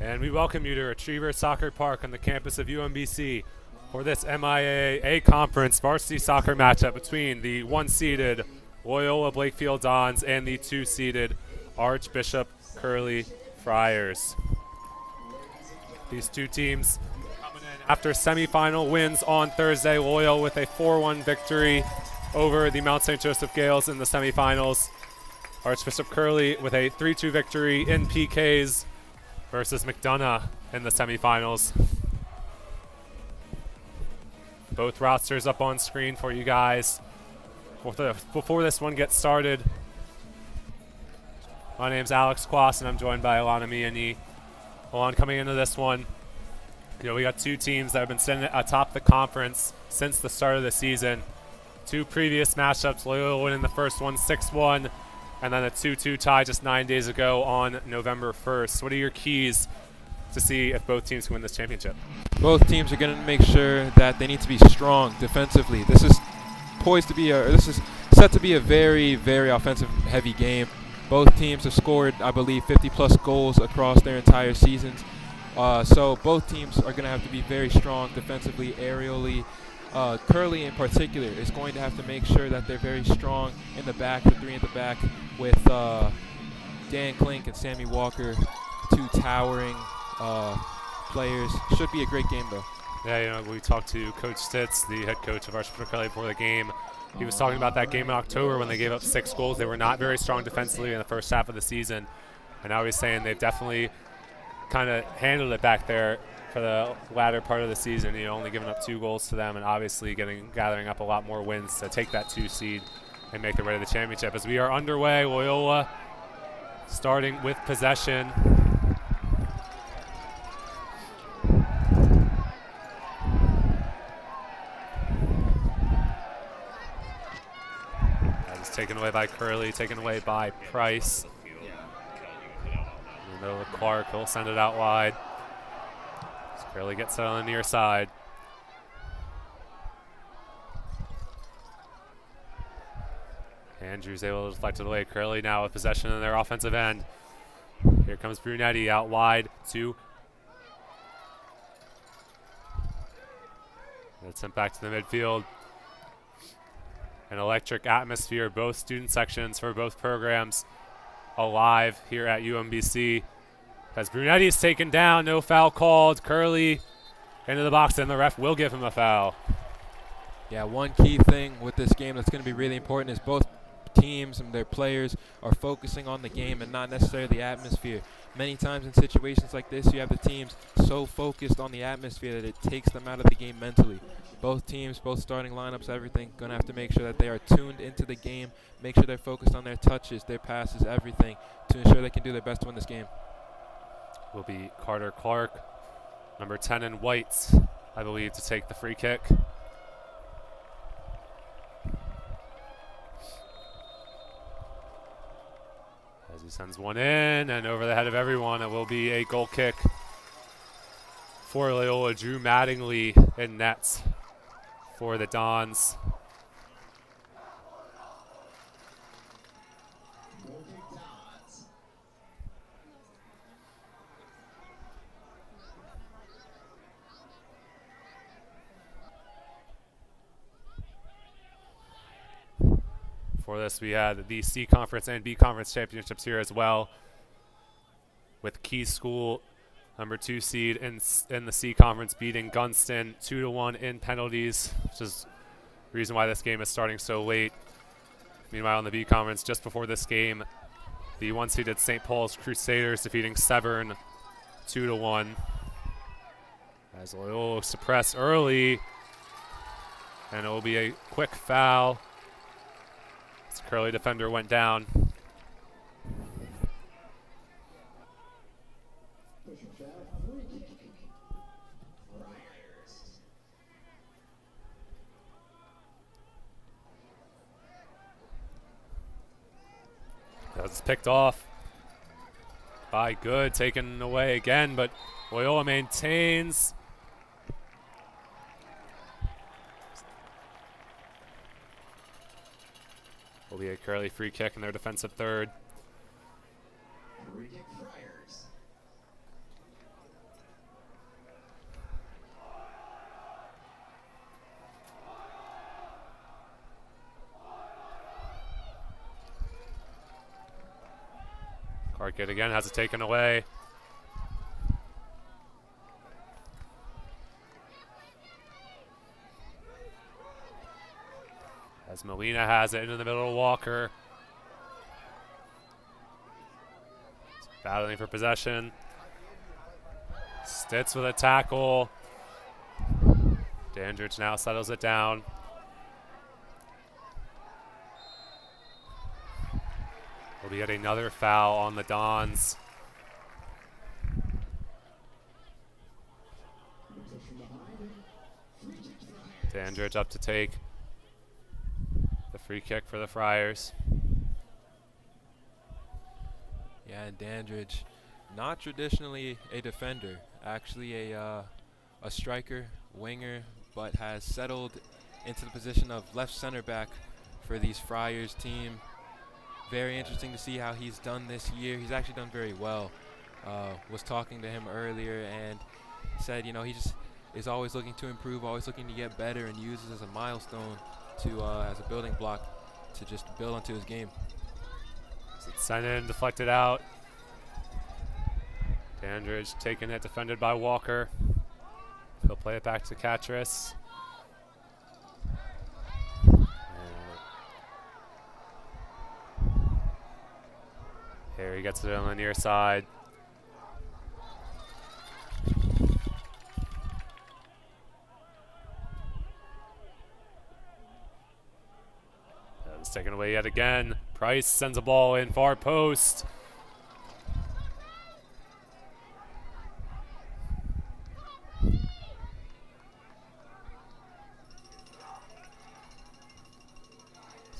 And we welcome you to Retriever Soccer Park on the campus of UMBC for this MIAA Conference varsity soccer matchup between the one-seeded Loyola Blakefield Dons and the two-seeded Archbishop Curley Friars. These two teams coming in after semifinal wins on Thursday. Loyola with a 4-1 victory over the Mount St. Joseph Gales in the semifinals. Archbishop Curley with a 3-2 victory in PKs versus McDonough in the semifinals. Both rosters up on screen for you guys. Before this one gets started, my name's Alex Quas, and I'm joined by Alana Miani. Alana, coming into this one, we got two teams that have been sitting atop the conference since the start of the season. Two previous matchups, Loyola winning the first one 6-1, and then a 2-2 tie just 9 days ago on November 1st. What are your keys to see if both teams can win this championship? Both teams are going to make sure that they need to be strong defensively. This is set to be a very, very offensive-heavy game. Both teams have scored, I believe, 50-plus goals across their entire seasons. So both teams are going to have to be very strong defensively, aerially. Curley in particular is going to have to make sure that they're very strong in the back, the three at the back, with Dan Klink and Sammy Walker, two towering players. Should be a great game, though. Yeah, we talked to Coach Stitz, the head coach of Archbishop Curley, before the game. He was talking about that game in October when they gave up 6 goals. They were not very strong defensively in the first half of the season. And now he's saying they've definitely kind of handled it back there for the latter part of the season, only giving up 2 goals to them and obviously gathering up a lot more wins to take that 2 seed and make their way to the championship. As we are underway, Loyola starting with possession. That is taken away by Curley, taken away by Price. In the middle of Clark, he'll send it out wide. Curley gets it on the near side. Andrews able to deflect it away. Curley now with possession in their offensive end. Here comes Brunetti out wide to. That's sent back to the midfield. An electric atmosphere, both student sections for both programs alive here at UMBC. As Brunetti is taken down, no foul called. Curley into the box, and the ref will give him a foul. Yeah, one key thing with this game that's going to be really important is both teams and their players are focusing on the game and not necessarily the atmosphere. Many times in situations like this, you have the teams so focused on the atmosphere that it takes them out of the game mentally. Both teams, both starting lineups, everything, going to have to make sure that they are tuned into the game, make sure they're focused on their touches, their passes, everything, to ensure they can do their best to win this game. Will be Carter Clark, number 10 in white, I believe, to take the free kick. As he sends one in and over the head of everyone, it will be a goal kick for Loyola. Drew Mattingly in nets for the Dons. For this, we had the C Conference and B Conference championships here as well, with Key School, number 2 seed in the C Conference, beating Gunston 2-1 in penalties, which is the reason why this game is starting so late. Meanwhile, in the B Conference, just before this game, the 1-seeded St. Paul's Crusaders defeating Severn 2-1. As Loyola suppress early, and it will be a quick foul. Curley defender went down. That was picked off by Good, taken away again, but Loyola maintains. Will be a Curley free kick in their defensive third. Clark yet again has it taken away. As Molina has it into the middle of Walker. Battling for possession. Stitz with a tackle. Dandridge now settles it down. We'll be getting another foul on the Dons. Dandridge up to take the free kick for the Friars. Yeah, and Dandridge, not traditionally a defender, actually a striker, winger, but has settled into the position of left center back for these Friars team. Very interesting to see how he's done this year. He's actually done very well. Was talking to him earlier and said, you know, he just is always looking to improve, always looking to get better, and uses as a milestone to as a building block to just build onto his game. It's sent in, deflected out. Dandridge taking it, defended by Walker. He'll play it back to Catris. Here he gets it on the near side. It's taken away yet again. Price sends a ball in far post.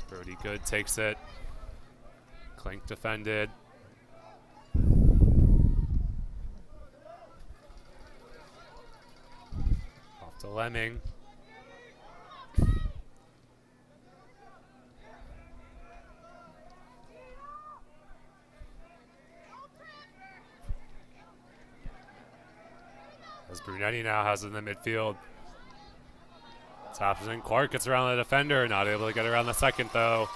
Brody Good takes it. Klink defended. Off to Lemming. As Brunetti now has it in the midfield. Taps in. Clark gets around the defender. Not able to get around the second, though.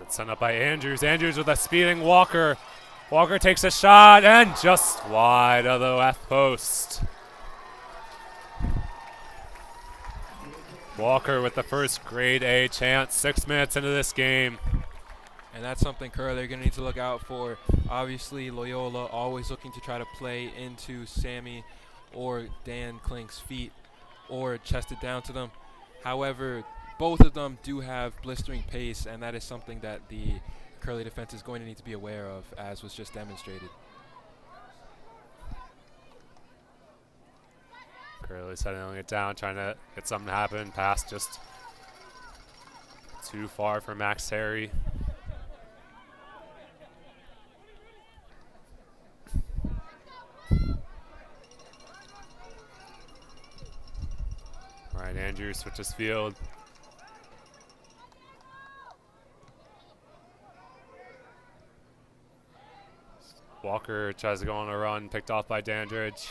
It's sent up by Andrews. Andrews with a speeding Walker. Walker takes a shot and just wide of the left post. Walker with the first grade A chance 6 minutes into this game. And that's something Curley are going to need to look out for. Obviously, Loyola always looking to try to play into Sammy or Dan Klink's feet or chest it down to them. However, both of them do have blistering pace, and that is something that the Curley defense is going to need to be aware of, as was just demonstrated. Curley settling it down, trying to get something to happen. Pass just too far for Max Terry. Ryan Andrews switches field. Walker tries to go on a run, picked off by Dandridge.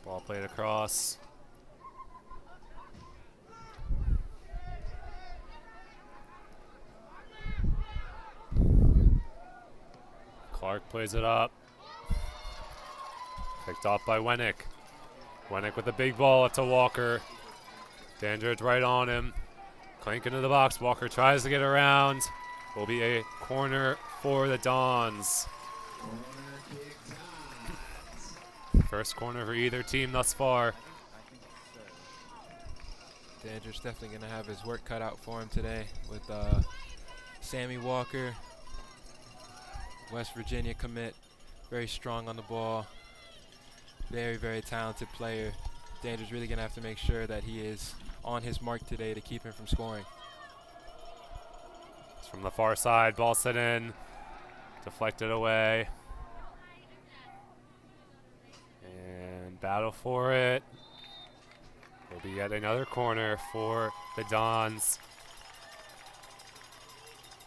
Ball played across. Clark plays it up. Picked off by Wennick. Wennick with the big ball to Walker. Dandridge right on him. Clank into the box. Walker tries to get around. Will be a corner for the Dons. First corner for either team thus far. Dandridge definitely going to have his work cut out for him today with Sammy Walker, West Virginia commit, very strong on the ball, very, very talented player. Dandridge really going to have to make sure that he is on his mark today to keep him from scoring. It's from the far side, ball set in, deflected away. And battle for it. Will be yet another corner for the Dons,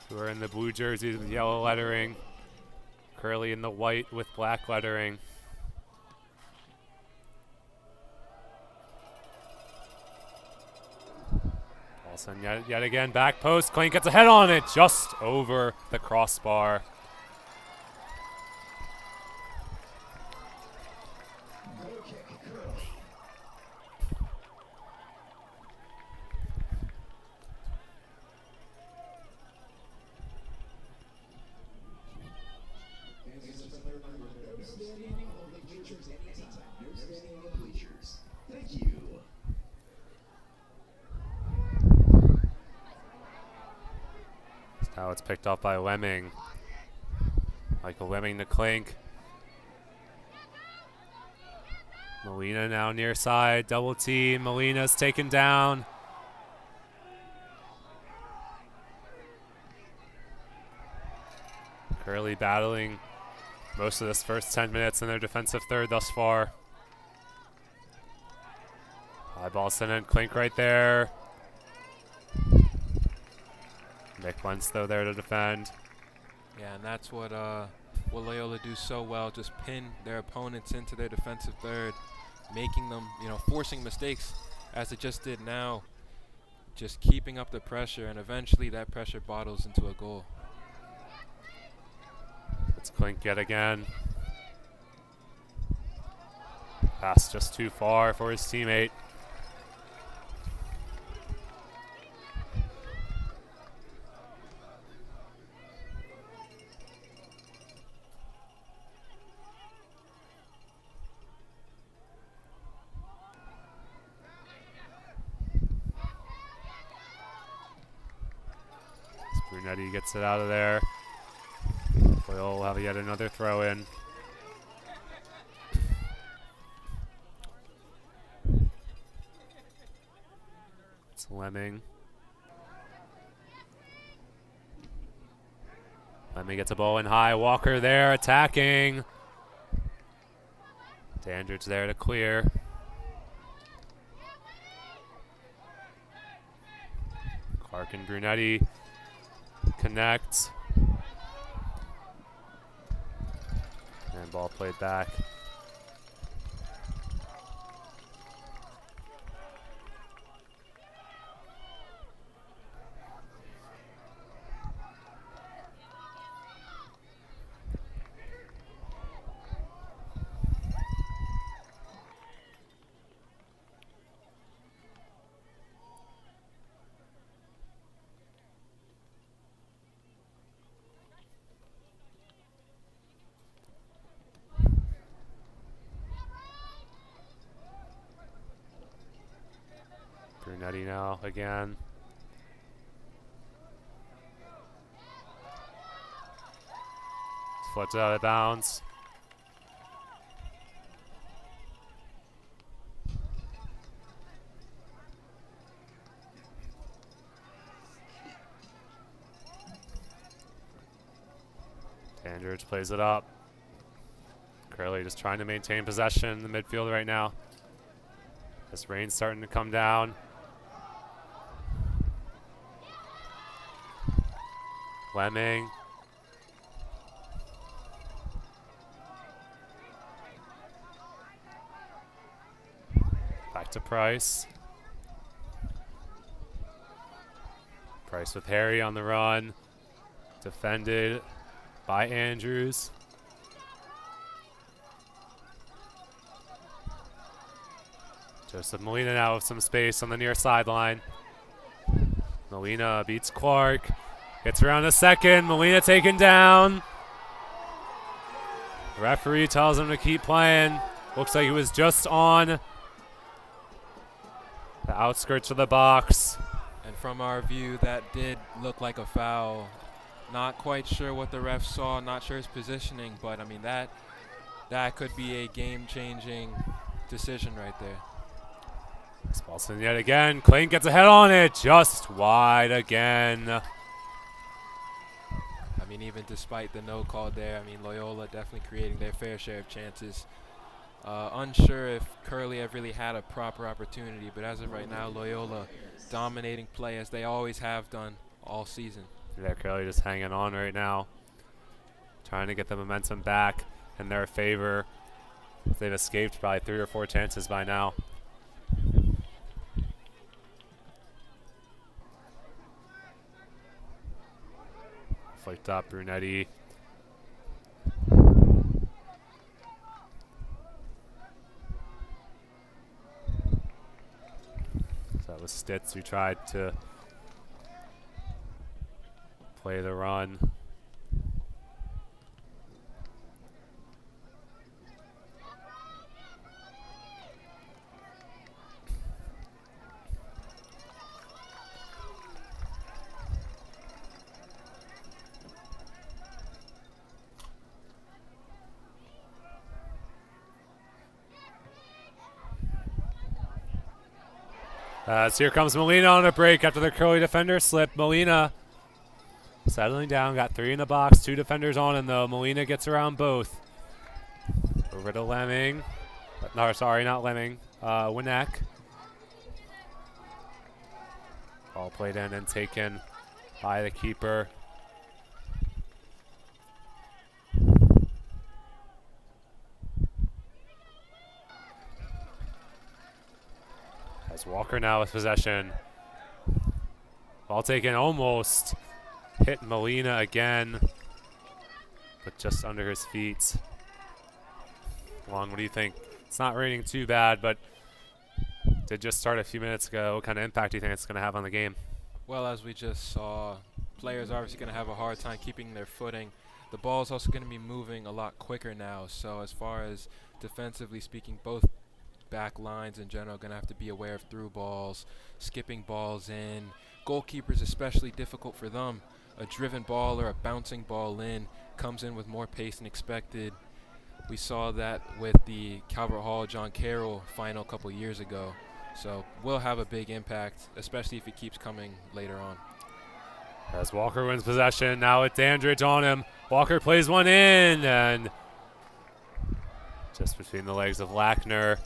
who are in the blue jerseys with yellow lettering. Curley in the white with black lettering. Paulson yet again, back post. Clink gets a head on it, just over the crossbar. Now it's picked up by Lemming. Michael Lemming to Clink. Molina now near side, double team. Molina's taken down. Curley battling most of this first 10 minutes in their defensive third thus far. High ball sent in, Clink right there. Nick Wentz though there to defend. Yeah, and that's what Loyola do so well, just pin their opponents into their defensive third, making them, forcing mistakes as it just did now, just keeping up the pressure, and eventually that pressure bottles into a goal. It's Clink yet again. Pass just too far for his teammate. Brunetti gets it out of there. Loyola will have yet another throw in. It's Lemming. Lemming gets a ball in high. Walker there attacking. Dandridge there to clear. Clark and Brunetti connect. And ball played back. Brunetti now again. Flipped out of bounds. Dandridge plays it up. Curley just trying to maintain possession in the midfield right now. This rain's starting to come down. Lemming. Back to Price. Price with Harry on the run. Defended by Andrews. Joseph Molina now with some space on the near sideline. Molina beats Clark. Gets around a second. Molina taken down. The referee tells him to keep playing. Looks like he was just on the outskirts of the box. And from our view, that did look like a foul. Not quite sure what the ref saw, not sure his positioning, but I mean that could be a game-changing decision right there. Spalson yet again. Clink gets a head on it, just wide again. I mean, even despite the no call there, I mean, Loyola definitely creating their fair share of chances. Unsure if Curley have really had a proper opportunity, but as of right now, Loyola dominating play as they always have done all season. Yeah, Curley just hanging on right now, trying to get the momentum back in their favor. They've escaped probably 3 or 4 chances by now. Flicked up, Brunetti. So that was Stitz who tried to play the run. So here comes Molina on a break after the Curley defender slip. Molina settling down, got 3 in the box, 2 defenders on him though. Molina gets around both. Over to Lemming. No, sorry, not Lemming. Winnack. Ball played in and taken by the keeper. As Walker now with possession. Ball taken, almost hit Molina again, but just under his feet. Long, what do you think? It's not raining too bad, but did just start a few minutes ago. What kind of impact do you think it's going to have on the game? Well, as we just saw, players are obviously going to have a hard time keeping their footing. The ball is also going to be moving a lot quicker now, so as far as defensively speaking, both back lines in general are going to have to be aware of through balls, skipping balls in. Goalkeepers, especially difficult for them. A driven ball or a bouncing ball in comes in with more pace than expected. We saw that with the Calvert Hall John Carroll final a couple years ago. So will have a big impact, especially if it keeps coming later on. As Walker wins possession, now with Dandridge on him. Walker plays one in, and just between the legs of Lackner.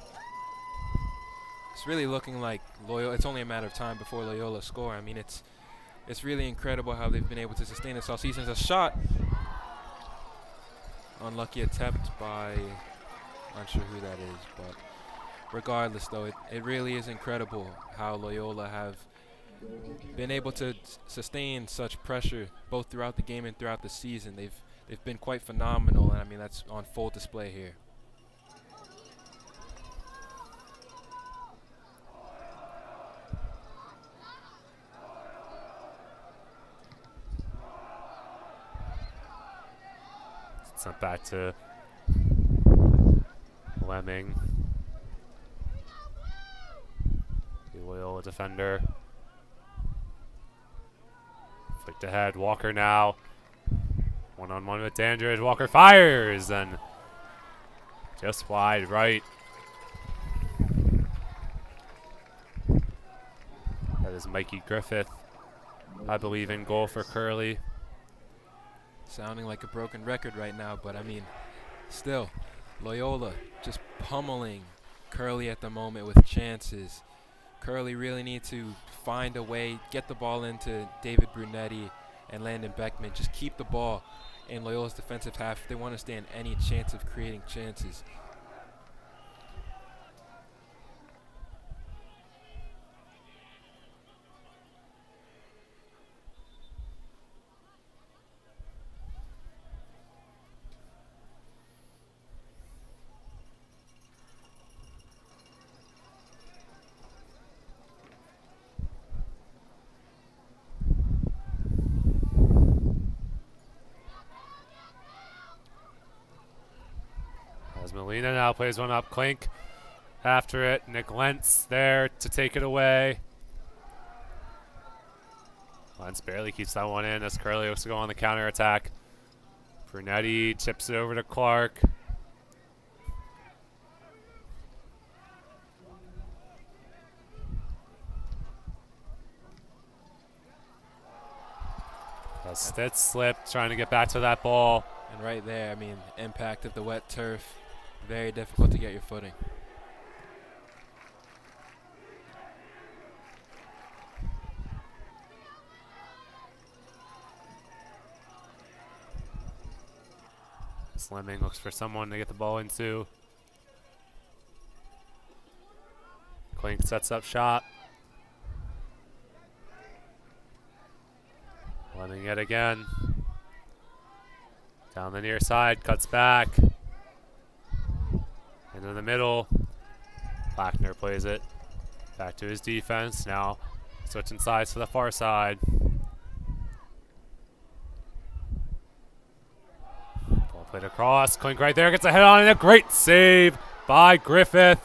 It's really looking like Loyola. It's only a matter of time before Loyola score. I mean, it's really incredible how they've been able to sustain this all season. It's a shot. Unlucky attempt by, unsure who that is, but regardless, though, it really is incredible how Loyola have been able to sustain such pressure both throughout the game and throughout the season. They've been quite phenomenal, and I mean that's on full display here. Sent back to Lemming. The Loyola defender. Flicked ahead. Walker now. One-on-one with Dandridge. Walker fires and just wide right. That is Mikey Griffith, I believe, in goal for Curley. Sounding like a broken record right now, but I mean, still, Loyola just pummeling Curley at the moment with chances. Curley really need to find a way, get the ball into David Brunetti and Landon Beckman. Just keep the ball in Loyola's defensive half if they want to stand any chance of creating chances. As Molina now plays one up, Klink after it. Nick Lentz there to take it away. Lentz barely keeps that one in as Curley looks to go on the counter attack. Brunetti chips it over to Clark. As Stitz slipped, trying to get back to that ball. And right there, I mean, impact of the wet turf Very difficult to get your footing. Slimming looks for someone to get the ball into. Klink sets up shot. Fleming yet again. Down the near side, cuts back. Into the middle. Lackner plays it. Back to his defense. Now switching sides to the far side. Ball played across. Klink right there, gets a head on and a great save by Griffith.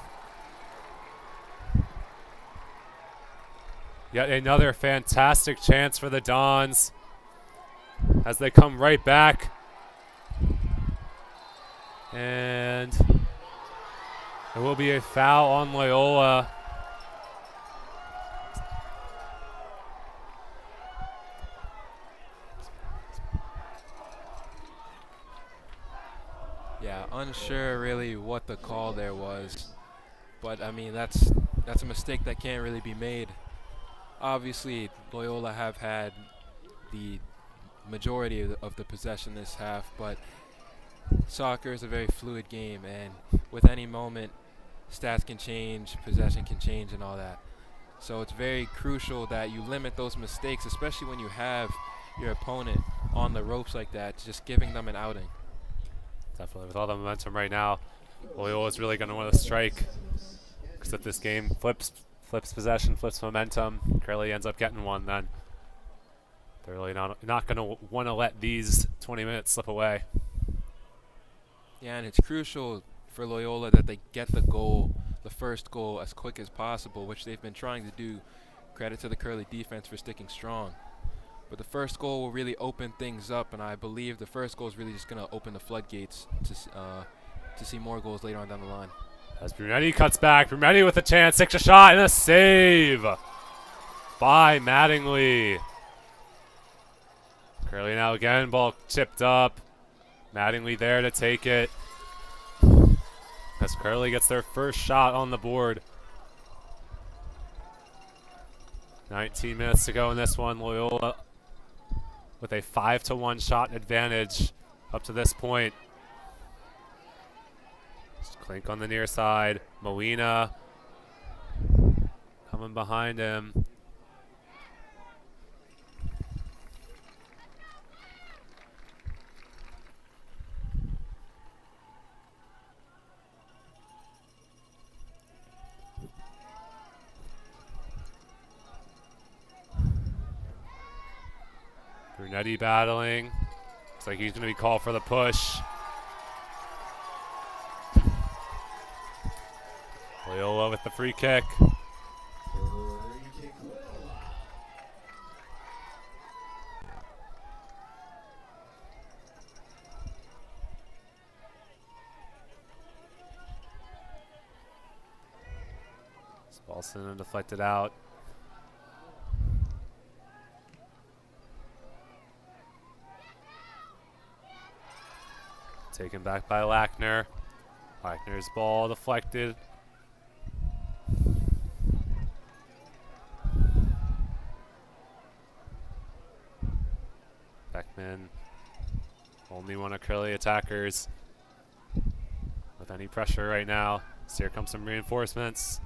Yet another fantastic chance for the Dons as they come right back. And there will be a foul on Loyola. Yeah, unsure really what the call there was. But I mean, that's a mistake that can't really be made. Obviously, Loyola have had the majority of the possession this half, but soccer is a very fluid game, and with any moment, stats can change, possession can change, and all that. So it's very crucial that you limit those mistakes, especially when you have your opponent on the ropes like that, just giving them an outing. Definitely, with all the momentum right now, Loyola is really going to want to strike. Because if this game flips possession, flips momentum, Curley ends up getting one, then they're really not going to want to let these 20 minutes slip away. Yeah, and it's crucial for Loyola that they get the goal, the first goal, as quick as possible, which they've been trying to do. Credit to the Curley defense for sticking strong. But the first goal will really open things up, and I believe the first goal is really just going to open the floodgates to see more goals later on down the line. As Brunetti cuts back, Brunetti with a chance, takes a shot, and a save by Mattingly. Curley now again, ball tipped up. Mattingly there to take it. As Curley gets their first shot on the board. 19 minutes to go in this one. Loyola with a 5-1 shot advantage up to this point. Klink on the near side. Molina coming behind him. Brunetti battling. Looks like he's going to be called for the push. Loyola with the free kick. Spalson and deflected out. Taken back by Lackner. Lackner's ball deflected. Beckman, only one of Curley attackers with any pressure right now. So here comes some reinforcements.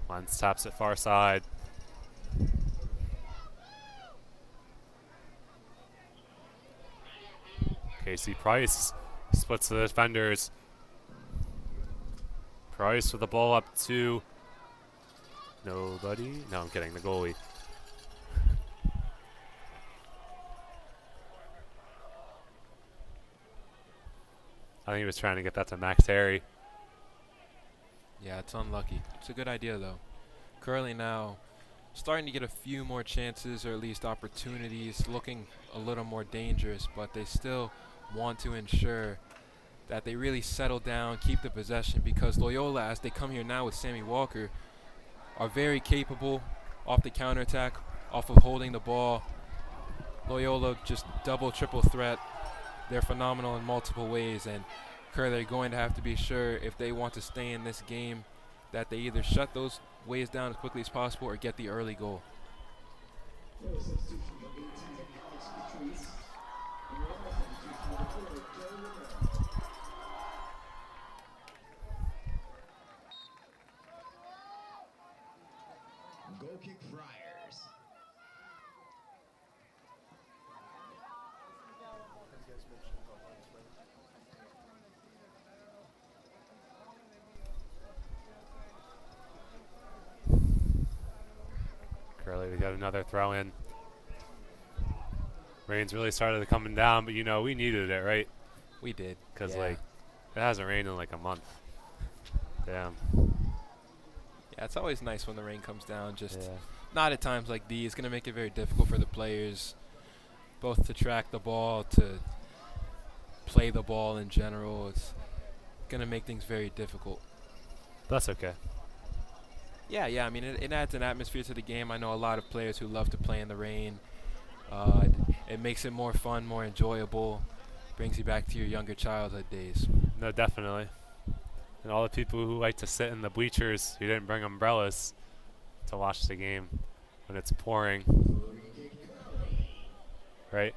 Lentz taps it far side. Casey Price splits the defenders. Price with the ball up to nobody. No, I'm kidding. The goalie. I think he was trying to get that to Max Harry. Yeah, it's unlucky. It's a good idea, though. Curley now starting to get a few more chances, or at least opportunities, looking a little more dangerous, but they still want to ensure that they really settle down, keep the possession, because Loyola, as they come here now with Sammy Walker, are very capable off the counterattack, off of holding the ball. Loyola just double, triple threat. They're phenomenal in multiple ways, and Curley are going to have to be sure if they want to stay in this game that they either shut those ways down as quickly as possible or get the early goal. Goal kick Friars. Curley, we got another throw in. Rain's really started coming down, but we needed it, right? We did. Because it hasn't rained in like a month. Damn. Yeah, it's always nice when the rain comes down, just not at times like these. It's going to make it very difficult for the players, both to track the ball, to play the ball in general. It's going to make things very difficult. That's okay. Yeah, I mean, it adds an atmosphere to the game. I know a lot of players who love to play in the rain. It makes it more fun, more enjoyable, brings you back to your younger childhood days. No, definitely. And all the people who like to sit in the bleachers who didn't bring umbrellas to watch the game when it's pouring. Right?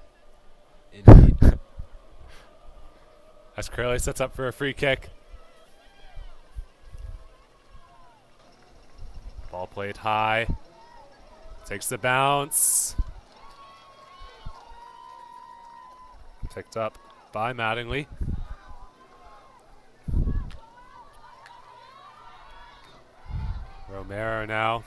Indeed. As Curley sets up for a free kick. Ball played high. Takes the bounce. Picked up by Mattingly. Romero now.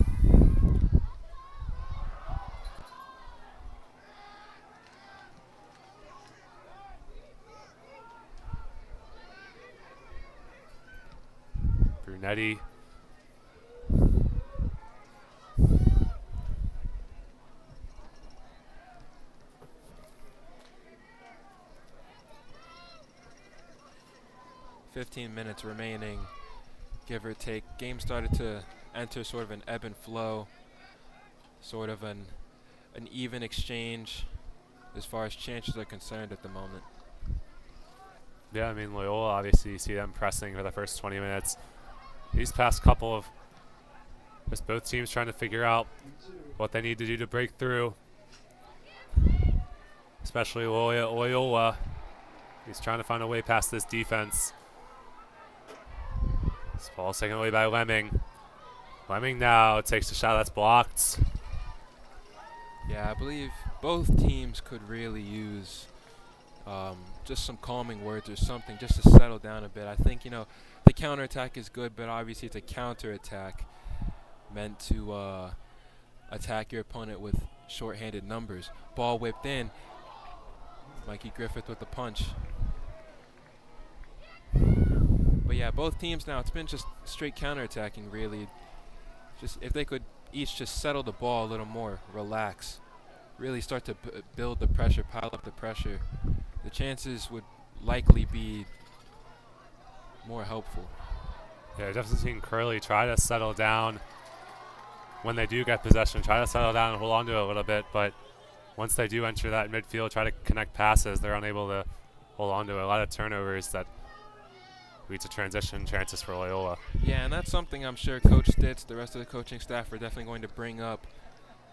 Brunetti. "15 minutes remaining, give or take. Game started to enter sort of an ebb and flow, sort of an even exchange as far as chances are concerned at the moment. Yeah, I mean, Loyola, obviously, you see them pressing for the first 20 minutes. These past couple of, just both teams trying to figure out what they need to do to break through. Especially Loyola. He's trying to find a way past this defense. This ball's taken away by Lemming. Lemming now takes a shot that's blocked. Yeah, I believe both teams could really use just some calming words or something just to settle down a bit. I think, the counterattack is good, but obviously it's a counterattack meant to attack your opponent with shorthanded numbers. Ball whipped in. Mikey Griffith with the punch. But yeah, both teams now, it's been just straight counterattacking, really. Just if they could each just settle the ball a little more, relax, really start to build the pressure, pile up the pressure, the chances would likely be more helpful. Yeah, definitely seen Curley try to settle down when they do get possession, try to settle down and hold on to it a little bit, but once they do enter that midfield, try to connect passes, they're unable to hold on to it. A lot of turnovers that lead to transition chances for Loyola. Yeah, and that's something I'm sure Coach Stitz, the rest of the coaching staff are definitely going to bring up,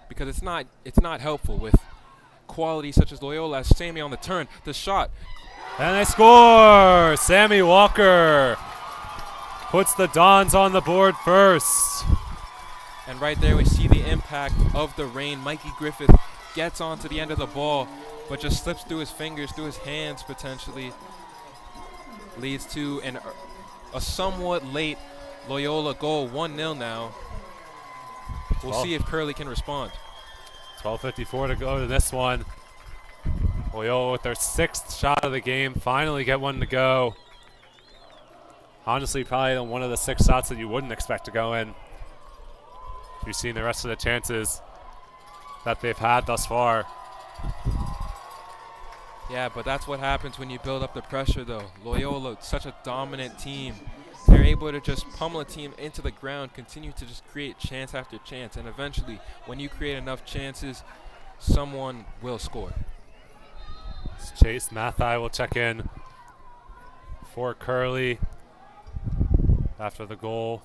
because it's not helpful with quality such as Loyola. As Sammy on the turn, the shot. And they score! Sammy Walker puts the Dons on the board first. And right there we see the impact of the rain. Mikey Griffith gets onto the end of the ball, but just slips through his fingers, through his hands potentially. Leads to a somewhat late Loyola goal, 1-0 now. We'll see if Curley can respond. 12:54 to go to this one. Loyola with their 6th shot of the game, finally get one to go. Honestly, probably one of the 6 shots that you wouldn't expect to go in. You've seen the rest of the chances that they've had thus far. Yeah, but that's what happens when you build up the pressure, though. Loyola, such a dominant team. they're able to just pummel a team into the ground, continue to just create chance after chance, and eventually, when you create enough chances, someone will score. Chase Mathai will check in for Curley after the goal.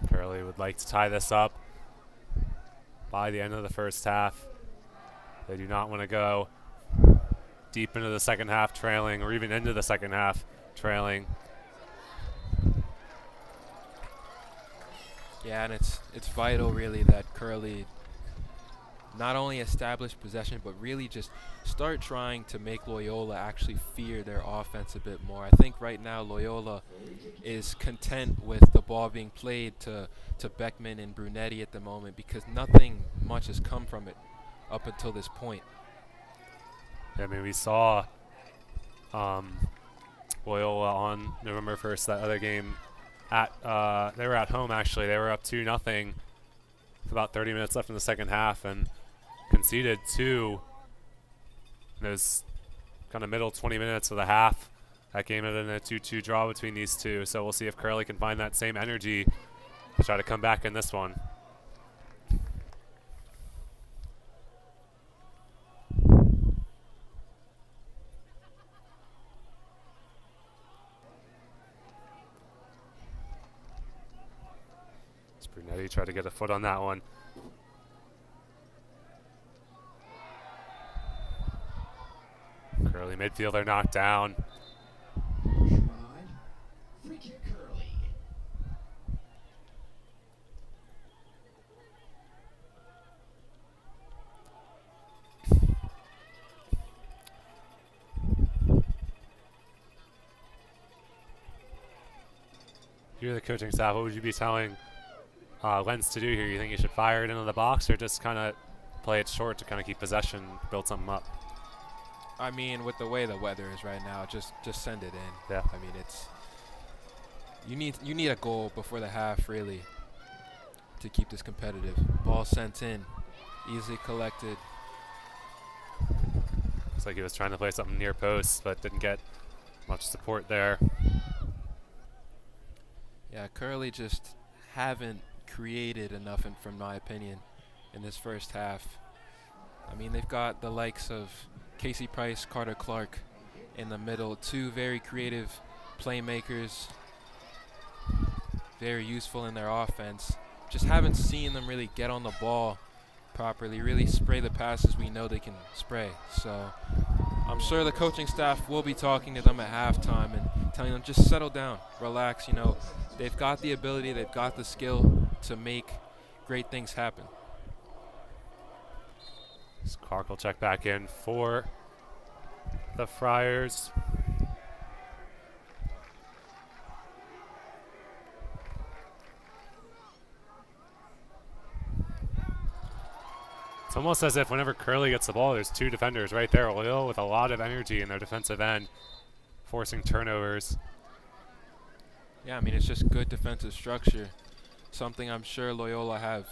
Curley would like to tie this up by the end of the first half. They do not want to go deep into the second half trailing, or even into the second half trailing. Yeah, and it's vital really that Curley not only establish possession, but really just start trying to make Loyola actually fear their offense a bit more. I think right now Loyola is content with the ball being played to Beckman and Brunetti at the moment, because nothing much has come from it up until this point. I mean, we saw Loyola on November 1st, that other game. They were at home, actually. They were up 2-0 with about 30 minutes left in the second half and conceded 2 in those kind of middle 20 minutes of the half. That game ended in a 2-2 draw between these two. So we'll see if Curley can find that same energy to try to come back in this one. Brunetti tried to get a foot on that one. Curley midfielder knocked down. You're the coaching staff. What would you be telling Lens to do here? You think you should fire it into the box, or just kind of play it short to kind of keep possession, build something up? I mean, with the way the weather is right now, just send it in. Yeah. I mean, you need a goal before the half really to keep this competitive. Ball sent in, easily collected. Looks like he was trying to play something near post, but didn't get much support there. Yeah, Curley just haven't created enough, from my opinion, in this first half. I mean, they've got the likes of Casey Price, Carter Clark in the middle, 2 very creative playmakers, very useful in their offense. Just haven't seen them really get on the ball properly, really spray the passes we know they can spray. So I'm sure the coaching staff will be talking to them at halftime and telling them just settle down, relax. You know, they've got the ability, they've got the skill to make great things happen. Clark will check back in for the Friars. It's almost as if whenever Curley gets the ball, there's 2 defenders right there. Loyola with a lot of energy in their defensive end, forcing turnovers. Yeah, I mean, it's just good defensive structure, something I'm sure Loyola have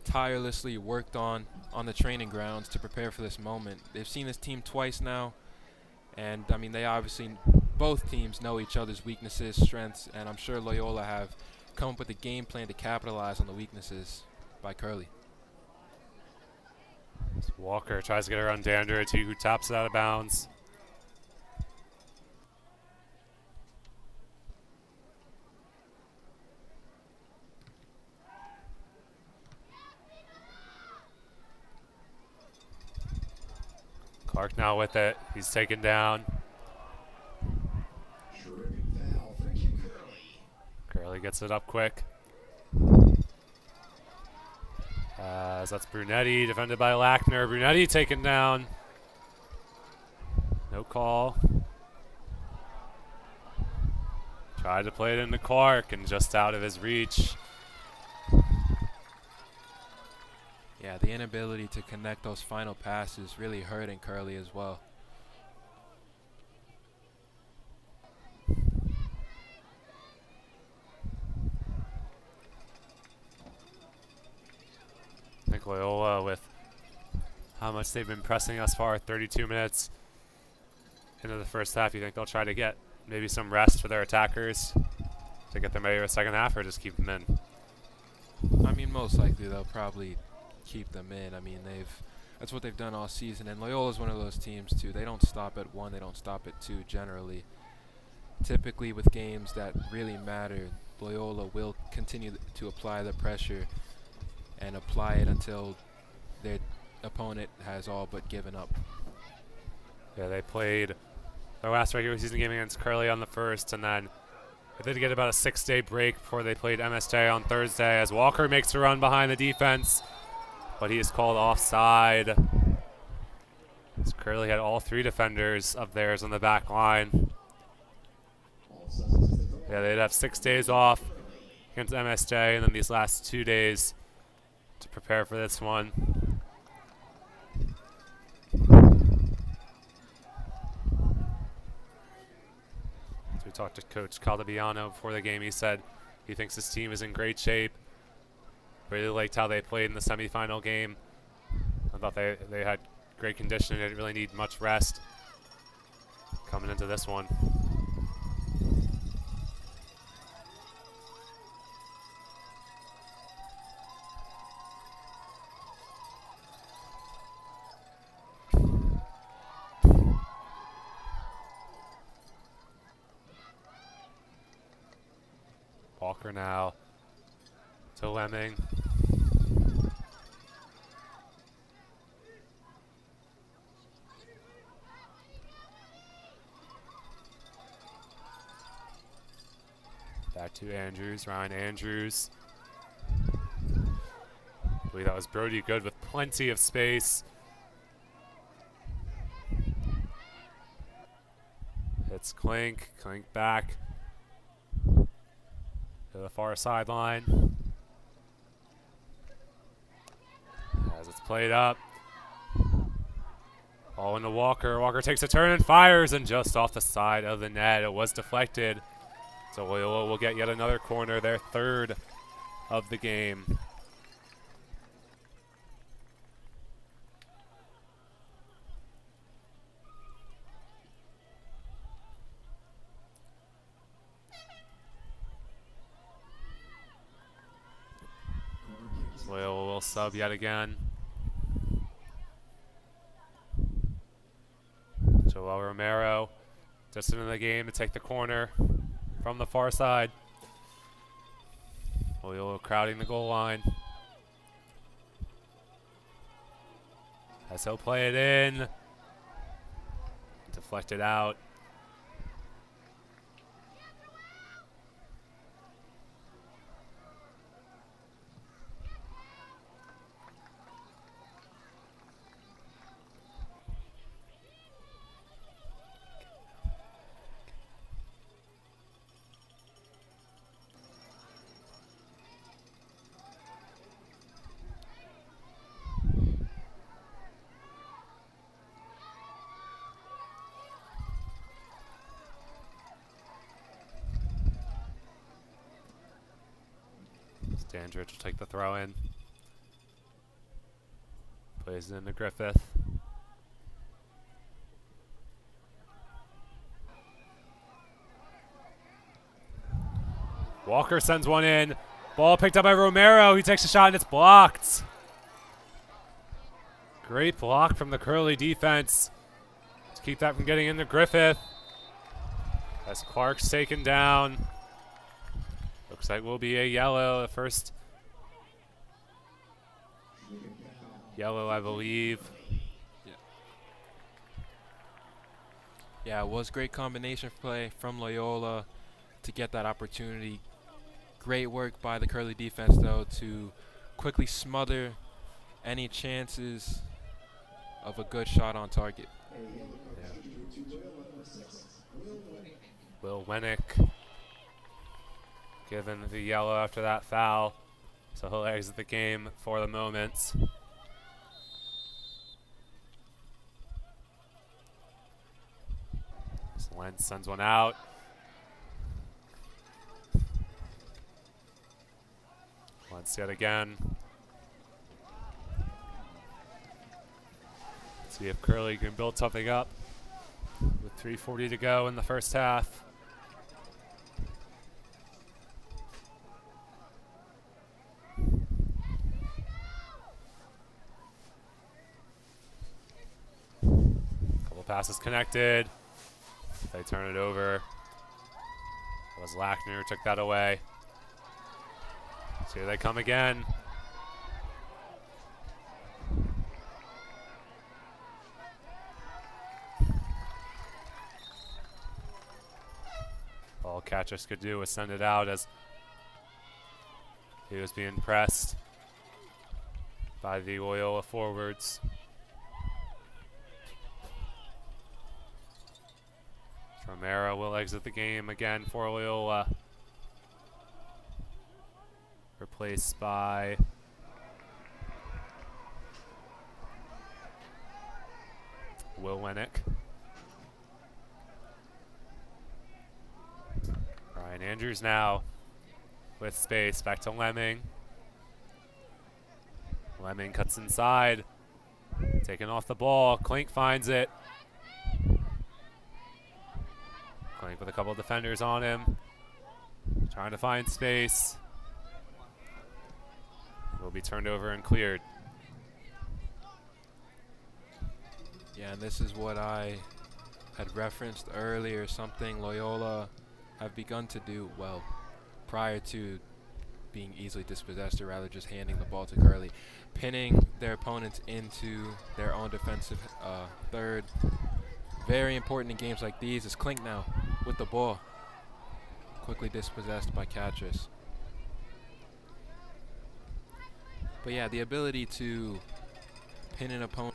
tirelessly worked on the training grounds to prepare for this moment. They've seen this team twice now, and I mean, they obviously, both teams know each other's weaknesses, strengths, and I'm sure Loyola have come up with a game plan to capitalize on the weaknesses by Curley. Walker tries to get around Dandridge, who taps it out of bounds. Clark now with it. He's taken down. Curley gets it up quick. As that's Brunetti, defended by Lackner. Brunetti taken down. No call. Tried to play it into Clark and just out of his reach. Yeah, the inability to connect those final passes really hurting Curley as well. I think Loyola with how much they've been pressing us far. 32 minutes into the first half. You think they'll try to get maybe some rest for their attackers to get them ready for the second half, or just keep them in? I mean, most likely they'll probably keep them in. I mean, that's what they've done all season, and Loyola's one of those teams too. They don't stop at 1, they don't stop at 2 generally. Typically with games that really matter, Loyola will continue to apply the pressure and apply it until their opponent has all but given up. Yeah, they played their last regular season game against Curley on the 1st, and then they did get about a 6-day break before they played MSJ on Thursday, as Walker makes a run behind the defense, but he is called offside. As Curley had all 3 defenders of theirs on the back line. Yeah, they'd have 6 days off against MSJ, and then these last 2 days to prepare for this one. So we talked to Coach Caldabiano before the game. He said he thinks his team is in great shape. Really liked how they played in the semifinal game. I thought they had great conditioning. They didn't really need much rest coming into this one. Walker now to Lemming. Back to Andrews, Ryan Andrews. I believe that was Brody Good with plenty of space. It's Clink back to the far sideline. As it's played up. Ball into Walker. Walker takes a turn and fires, and just off the side of the net. It was deflected. So Loyola will get yet another corner, their 3rd of the game. Loyola will sub yet again. Joel Romero just into the game to take the corner from the far side. Loyola crowding the goal line. As he'll play it in. Deflected out. Dandridge will take the throw in. Plays it into Griffith. Walker sends one in. Ball picked up by Romero. He takes a shot and it's blocked. Great block from the Curley defense to keep that from getting into Griffith. As Clark's taken down. Looks like will be a yellow, the first yellow, I believe. Yeah, it was great combination play from Loyola to get that opportunity. Great work by the Curley defense, though, to quickly smother any chances of a good shot on target. Yeah. Will Wennick given the yellow after that foul, so he'll exit the game for the moment. Lentz sends one out. Lentz yet again. See if Curley can build something up with 3:40 to go in the first half. Couple passes connected. They turn it over. It was Lackner who took that away. So here they come again. All Catchers could do was send it out as he was being pressed by the Loyola forwards. Romero will exit the game again for Loyola. Replaced by Will Winnick. Ryan Andrews now with space. Back to Lemming. Lemming cuts inside. Taking off the ball. Klink finds it. Klink with a couple of defenders on him. Trying to find space. Will be turned over and cleared. Yeah, and this is what I had referenced earlier, something Loyola have begun to do well prior to being easily dispossessed, or rather just handing the ball to Curley. Pinning their opponents into their own defensive third. Very important in games like these. Is Klink now with the ball. Quickly dispossessed by Catchers. But yeah, the ability to pin an opponent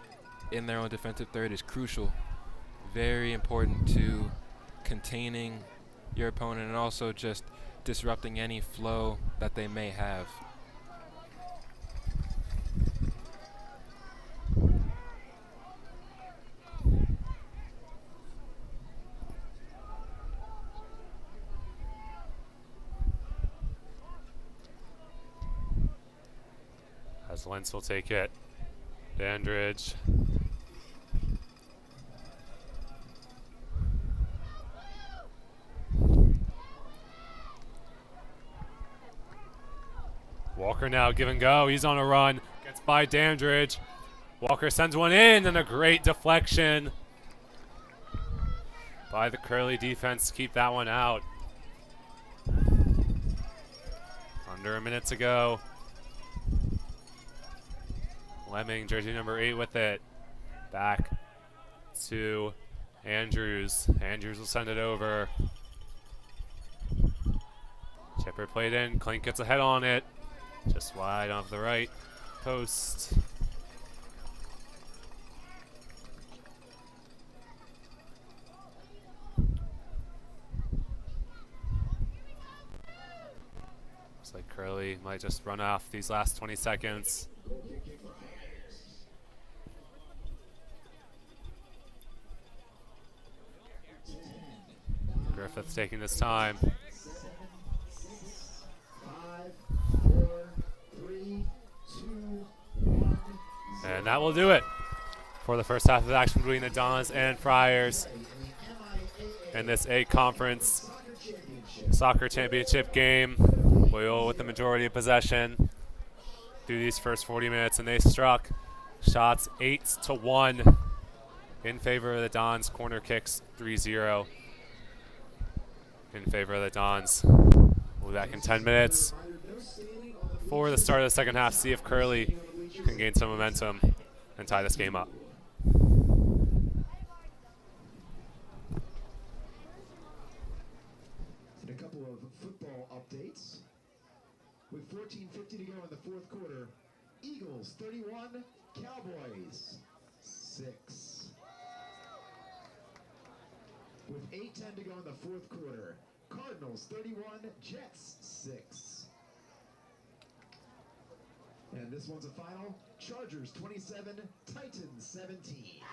in their own defensive third is crucial. Very important to containing your opponent and also just disrupting any flow that they may have. As Lentz will take it. Dandridge. Walker now give and go. He's on a run. Gets by Dandridge. Walker sends one in and a great deflection by the Curley defense to keep that one out. Under a minute to go. Lemming, jersey number 8 with it. Back to Andrews. Andrews will send it over. Chipper played in. Klink gets a head on it. Just wide off the right post. Looks like Curley might just run off these last 20 seconds. Griffith's taking his time. 7, 6, 5, 4, 3, 2, 1. And that will do it for the first half of action between the Dons and Friars in this A Conference Soccer Championship game. Loyola with the majority of possession through these first 40 minutes, and they struck shots 8-1 in favor of the Dons. Corner kicks 3-0 in favor of the Dons. We'll be back in 10 minutes for the start of the second half. See if Curley can gain some momentum and tie this game up. And a couple of football updates. With 14:50 to go in the fourth quarter, Eagles 31, Cowboys 6. With 8:10 to go in the fourth quarter, Cardinals 31, Jets 6. And this one's a final. Chargers 27, Titans 17.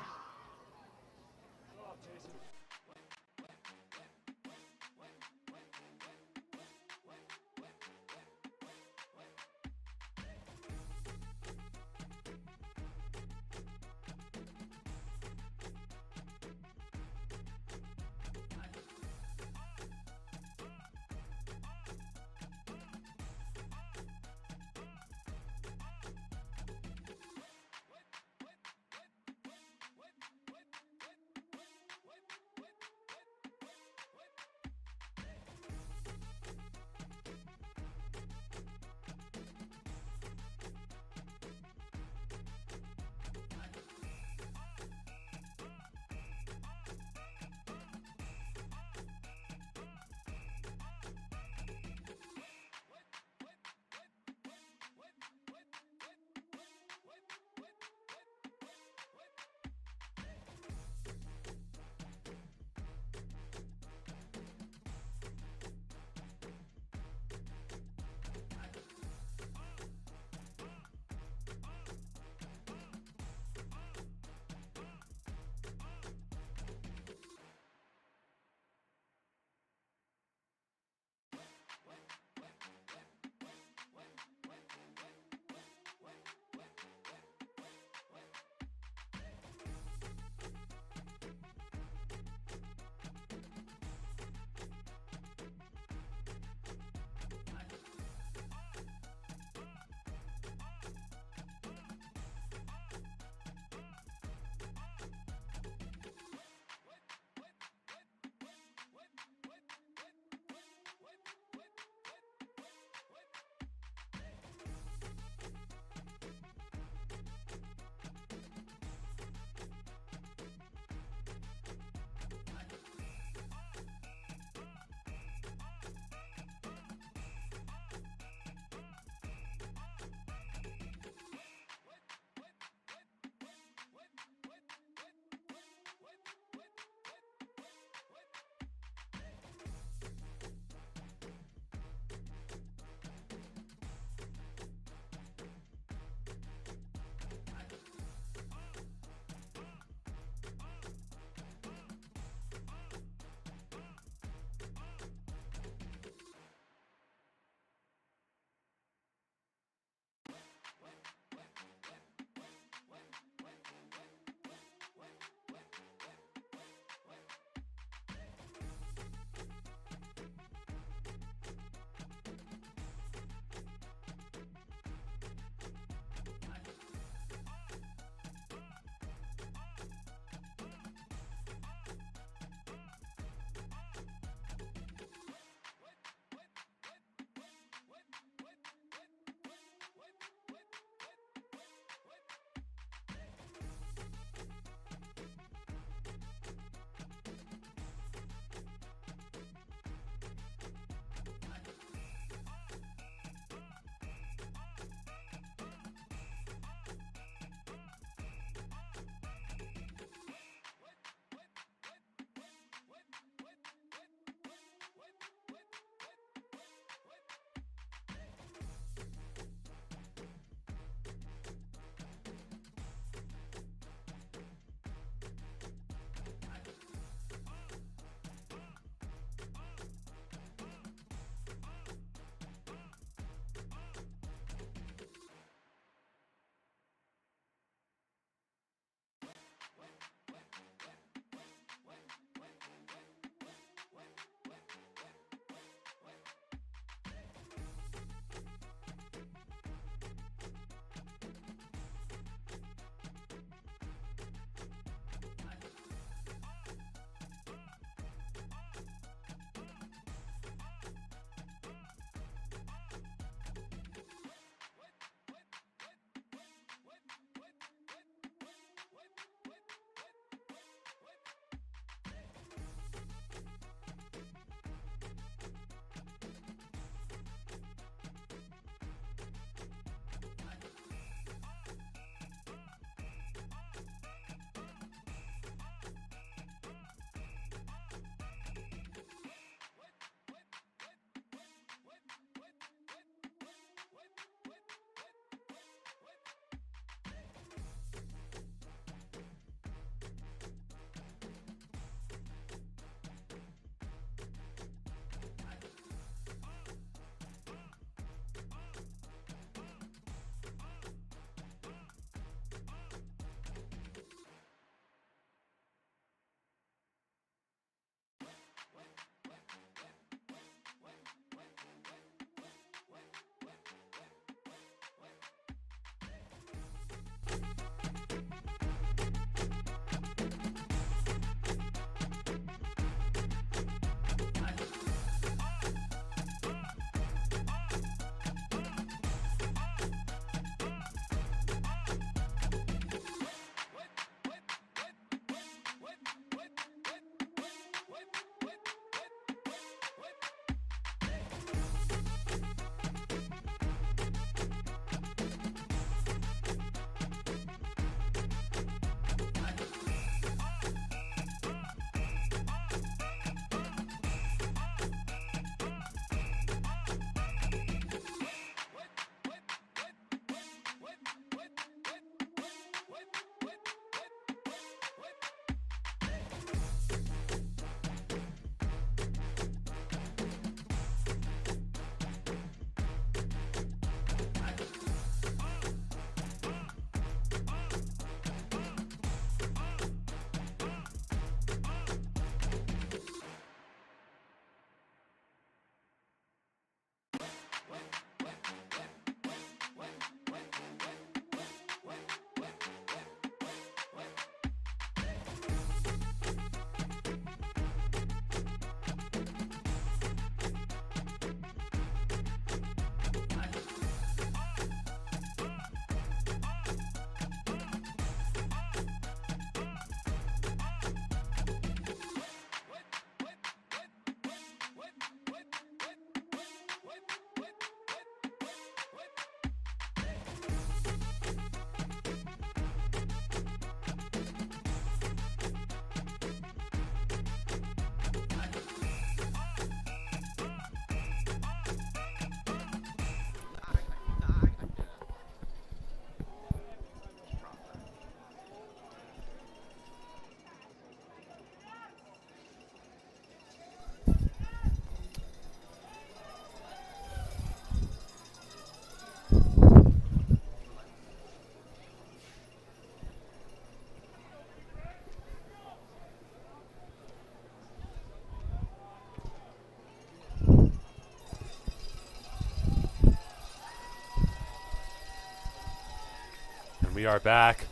We are back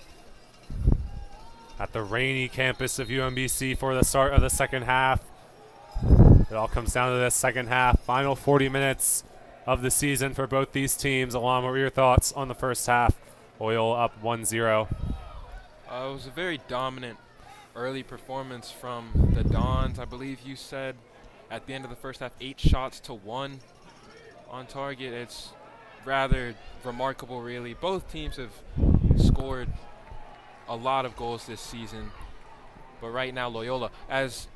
at the rainy campus of UMBC for the start of the second half. It all comes down to this second half, final 40 minutes of the season for both these teams. Alon, what were your thoughts on the first half? Loyola up 1-0. It was a very dominant early performance from the Dons. I believe you said at the end of the first half, 8 shots to 1 on target. It's rather remarkable, really. Both teams have scored a lot of goals this season, but right now Loyola, as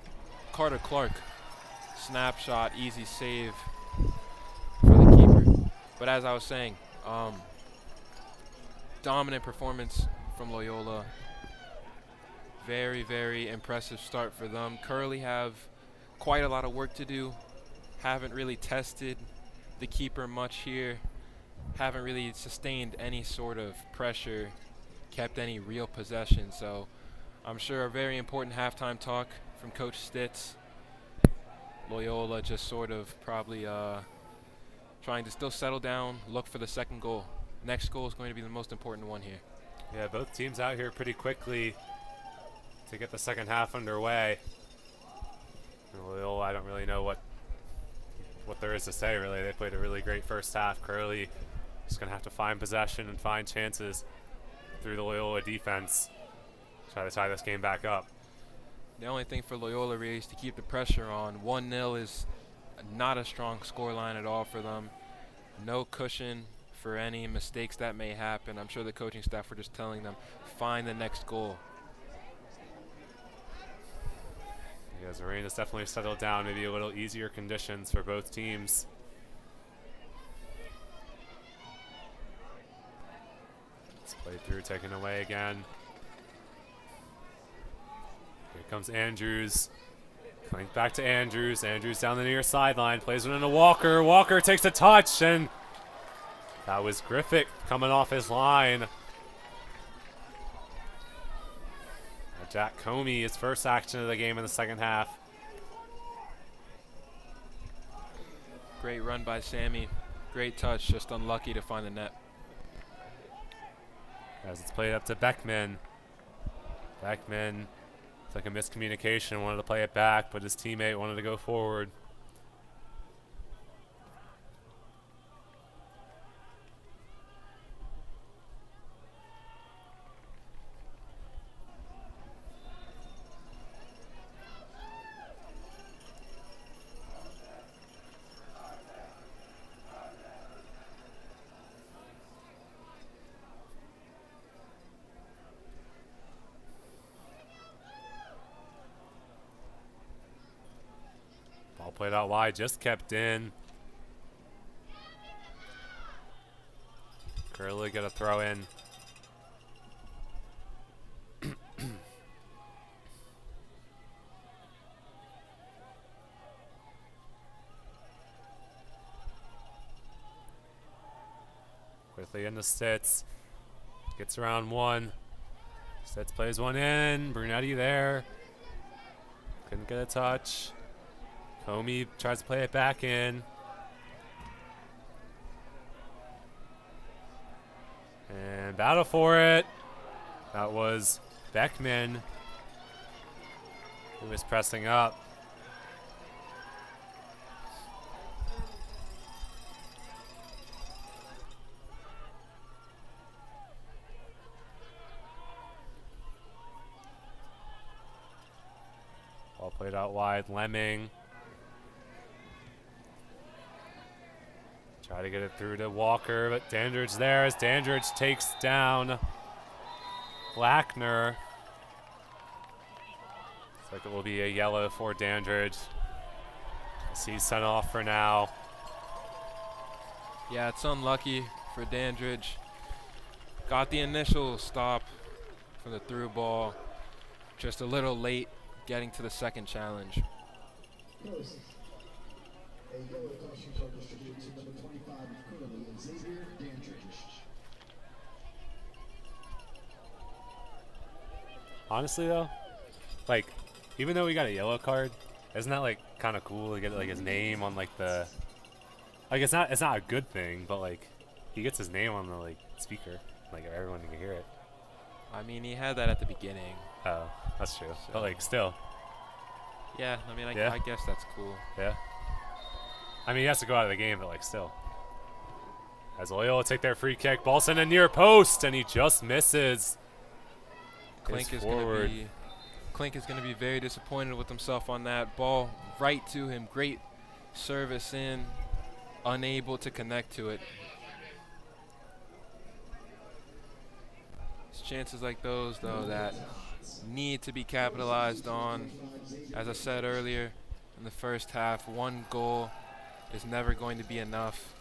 Carter Clark, snapshot, easy save for the keeper. But as I was saying, dominant performance from Loyola. Very, very impressive start for them. Curley have quite a lot of work to do. Haven't really tested the keeper much here. Haven't really sustained any sort of pressure, kept any real possession. So I'm sure a very important halftime talk from Coach Stitz. Loyola just sort of probably trying to still settle down, look for the second goal. Next goal is going to be the most important one here. Yeah, both teams out here pretty quickly to get the second half underway. And Loyola, I don't really know what there is to say, really. They played a really great first half. Curley just going to have to find possession and find chances through the Loyola defense. Try to tie this game back up. The only thing for Loyola really is to keep the pressure on. 1-0 is not a strong scoreline at all for them. No cushion for any mistakes that may happen. I'm sure the coaching staff were just telling them, find the next goal. Yeah, the rain has definitely settled down. Maybe a little easier conditions for both teams. It's played through, taken away again. Here comes Andrews. Coming back to Andrews. Andrews down the near sideline. Plays it into Walker. Walker takes a touch, and that was Griffith coming off his line. Jack Comey, his first action of the game in the second half. Great run by Sammy. Great touch, just unlucky to find the net. As it's played up to Beckman. Beckman, it's like a miscommunication, wanted to play it back, but his teammate wanted to go forward. Ball played out wide, just kept in. Curley got a throw in. Quickly into Stitz. Gets around one. Stitz plays one in. Brunetti there. Couldn't get a touch. Comey tries to play it back in. And battle for it. That was Beckman, who was pressing up. Ball played out wide. Lemming. Try to get it through to Walker, but Dandridge there as Dandridge takes down Blackner. Looks like it will be a yellow for Dandridge. He's sent off for now. Yeah, it's unlucky for Dandridge. Got the initial stop for the through ball. Just a little late getting to the second challenge. Post. A yellow caution card distributed to number 25 of Curley and Xavier Dandridge. Honestly though, like, even though we got a yellow card, isn't that like kind of cool to get like his name on like the, like it's not a good thing, but like he gets his name on the like speaker, like everyone can hear it. I mean, he had that at the beginning. Oh, that's true. So- But like, still, Yeah, I mean, Yeah. I guess that's cool. yeah. I mean, he has to go out of the game, but like, still. As Loyola take their free kick, ball sent in near post, and he just misses. Clink Is is going forward. to be Clink is going to be very disappointed with himself on that ball. Right to him, great service in, unable to connect to it. It's chances like those, though, that need to be capitalized on. As I said earlier, in the first half, one goal is never going to be enough,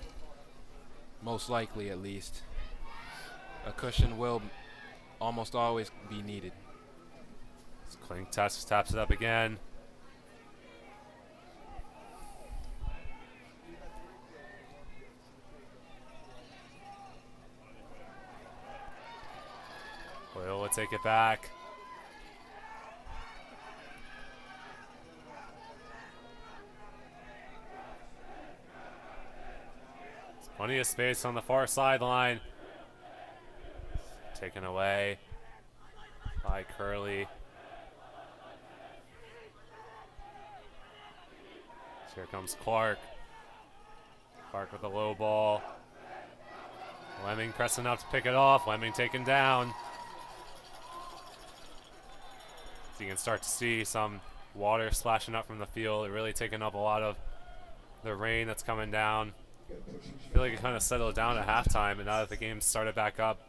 most likely at least. A cushion will almost always be needed. Clink taps it up again. Loyola take it back. There's plenty of space on the far sideline. Taken away by Curley. Here comes Clark. Clark with a low ball. Lemming pressing up to pick it off. Lemming taken down. So you can start to see some water splashing up from the field. It really taking up a lot of the rain that's coming down. I feel like it kind of settled down at halftime, and now that the game started back up,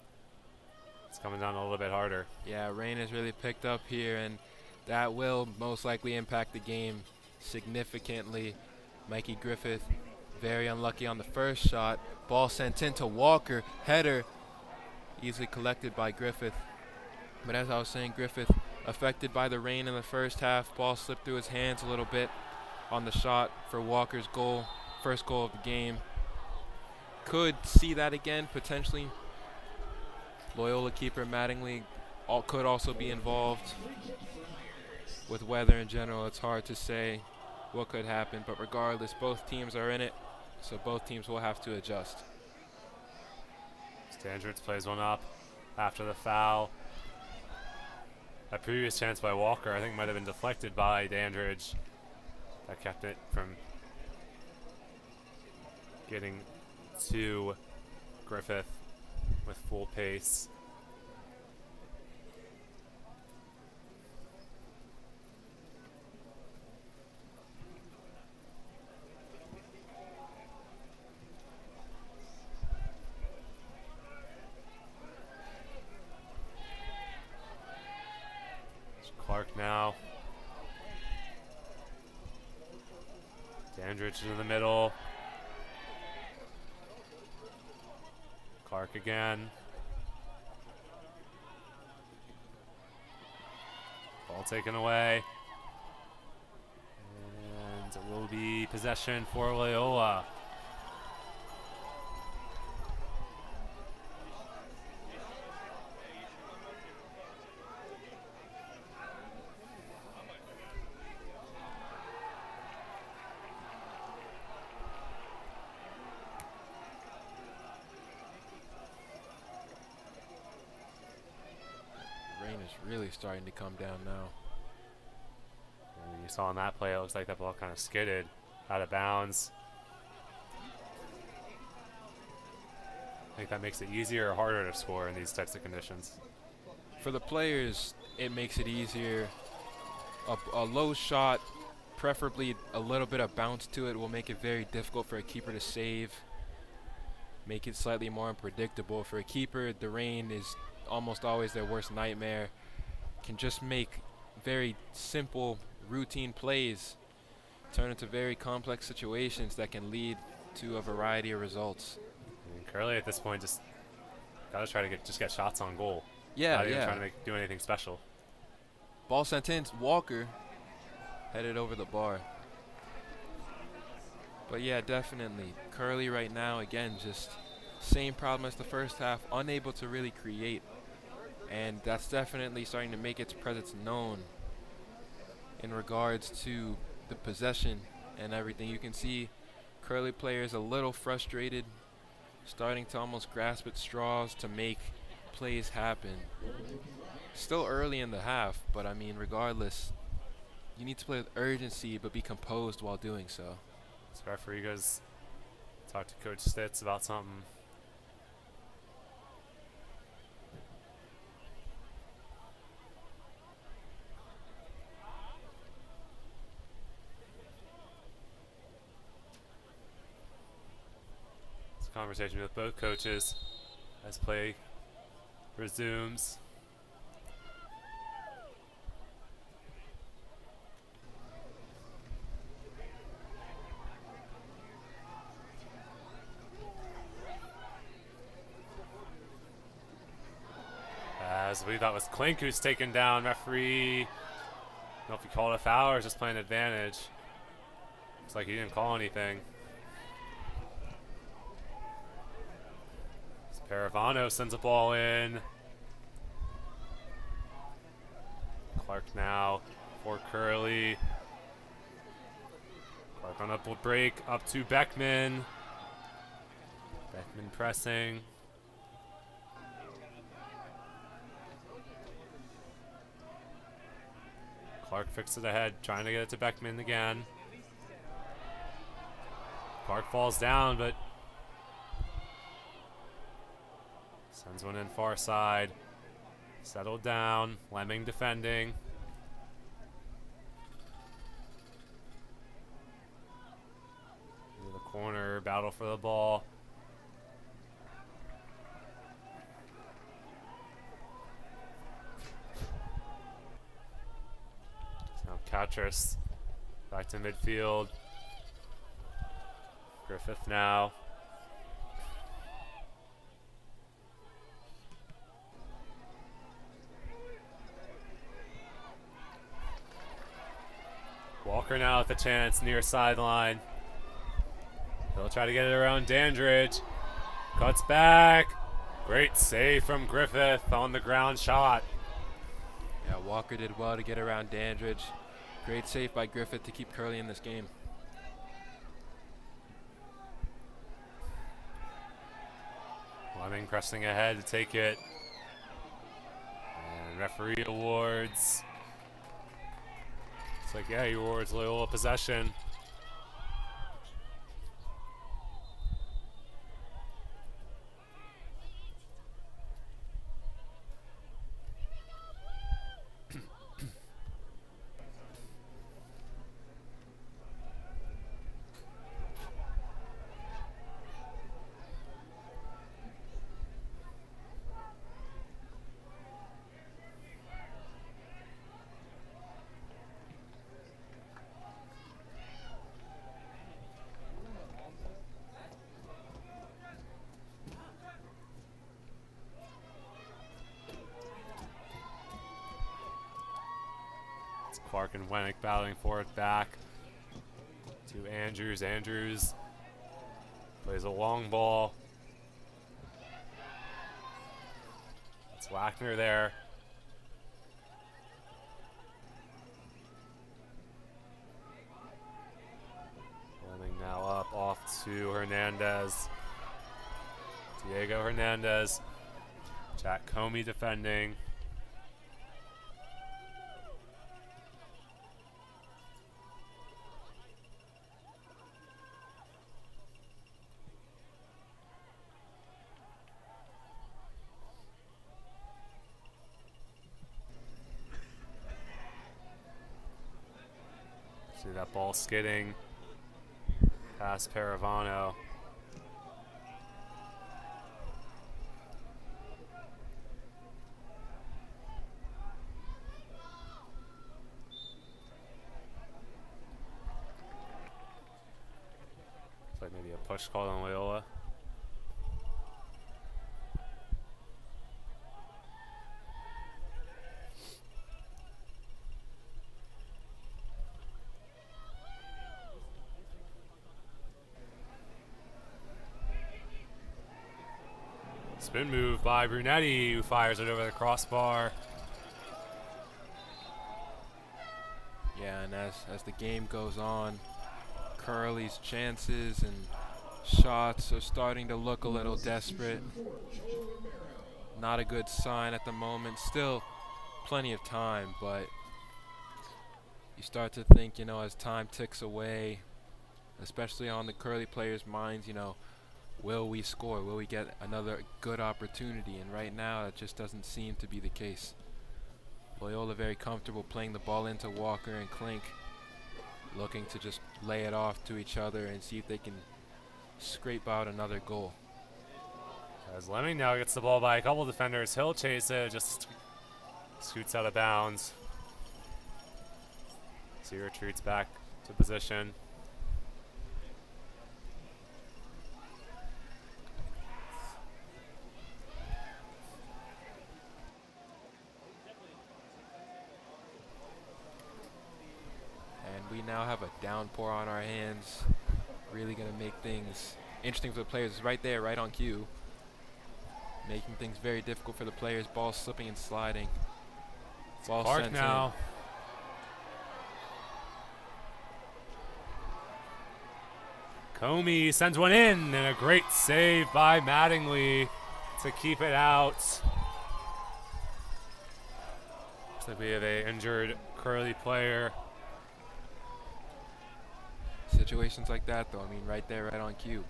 it's coming down a little bit harder. Yeah, rain has really picked up here, and that will most likely impact the game significantly. Mikey Griffith, very unlucky on the first shot. Ball sent into Walker. Header, easily collected by Griffith. But as I was saying, Griffith affected by the rain in the first half. Ball slipped through his hands a little bit on the shot for Walker's goal, first goal of the game. Could see that again, potentially. Loyola keeper Mattingly could also be involved. With weather in general, it's hard to say what could happen, but regardless, both teams are in it, so both teams will have to adjust. Standards plays one up after the foul. A previous chance by Walker, I think, might have been deflected by Dandridge. That kept it from getting to Griffith with full pace. Clark now. Dandridge in the middle. Clark again. Ball taken away. And it will be possession for Loyola. Really starting to come down now. And you saw in that play, it looks like that ball kind of skidded out of bounds. I think that makes it easier or harder to score in these types of conditions. For the players, it makes it easier. A low shot, preferably a little bit of bounce to it, will make it very difficult for a keeper to save. Make it slightly more unpredictable. For a keeper, the rain is almost always their worst nightmare. Can just make very simple routine plays turn into very complex situations that can lead to a variety of results. And Curley at this point just got to try to get shots on goal. Yeah, Not even trying to do anything special. Ball sent in, Walker headed over the bar. But yeah, definitely Curley right now, again, just same problem as the first half, unable to really create. And that's definitely starting to make its presence known in regards to the possession and everything. You can see Curley players a little frustrated, starting to almost grasp at straws to make plays happen. Still early in the half, but I mean, regardless, you need to play with urgency but be composed while doing so. This referee goes talk to Coach Stitz about something. It's a conversation with both coaches as play resumes. As I believe that was Klink who's taken down. Referee, I don't know if he called a foul or just playing advantage. Looks like he didn't call anything. Paravano sends a ball in. Clark now for Curley. Clark on upward break, up to Beckman. Beckman pressing. Clark fixes it ahead, trying to get it to Beckman again. Clark falls down, but sends one in far side. Settled down. Lemming defending. Into the corner. Battle for the ball. Now Catras back to midfield. Griffith now. Walker now with a chance near sideline. He'll try to get it around Dandridge. Cuts back. Great save from Griffith on the ground shot. Yeah, Walker did well to get around Dandridge. Great save by Griffith to keep Curley in this game. Lemming pressing ahead to take it. And referee awards. It's like, yeah, he awards Loyola possession. Clark and Wennick battling for it back to Andrews. Andrews plays a long ball. It's Lackner there. Lemming now up off to Hernandez. Diego Hernandez. Jack Comey defending. See that ball skidding past Paravano. It's like maybe a push call on Loyola. Spin move by Brunetti, who fires it over the crossbar. Yeah, and as the game goes on, Curley's chances and shots are starting to look a little desperate. Not a good sign at the moment. Still plenty of time, but you start to think, you know, as time ticks away, especially on the Curley players' minds, you know, will we score? Will we get another good opportunity? And right now, it just doesn't seem to be the case. Loyola very comfortable playing the ball into Walker and Klink, looking to just lay it off to each other and see if they can scrape out another goal. As Lemming now gets the ball by a couple defenders, he'll chase it, just scoots out of bounds. So he retreats back to position. And we now have a downpour on our hands. Really going to make things interesting for the players. Right there, right on cue. Making things very difficult for the players. Ball slipping and sliding. Ball Clark sent now. Comey sends one in, and a great save by Mattingly to keep it out. Looks like we have an injured Curley player. Situations like that, though, I mean, right there, right on cue.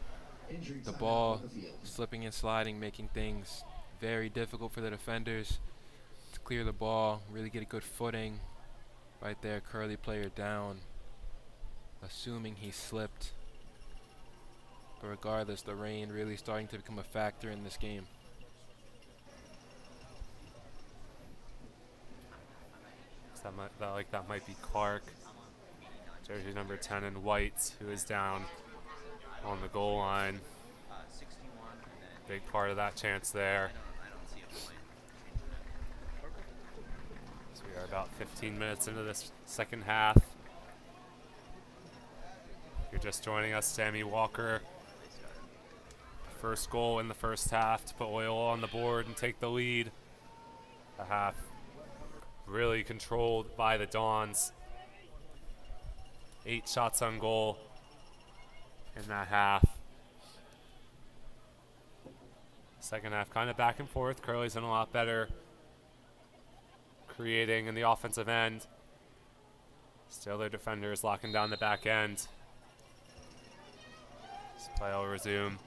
Injury The timeout ball on the field. slipping and sliding, making things very difficult for the defenders to clear the ball, really get a good footing. Right there, Curley player down, assuming he slipped. But regardless, the rain really starting to become a factor in this game. That might be Clark. Jersey number 10 in white, who is down on the goal line. Big part of that chance there. So we are about 15 minutes into this second half. If you're just joining us, Sammy Walker. First goal in the first half to put Loyola on the board and take the lead. The half really controlled by the Dons. 8 shots on goal in that half. Second half kind of back and forth. Curley's done a lot better creating in the offensive end. Still their defenders locking down the back end. This play will resume.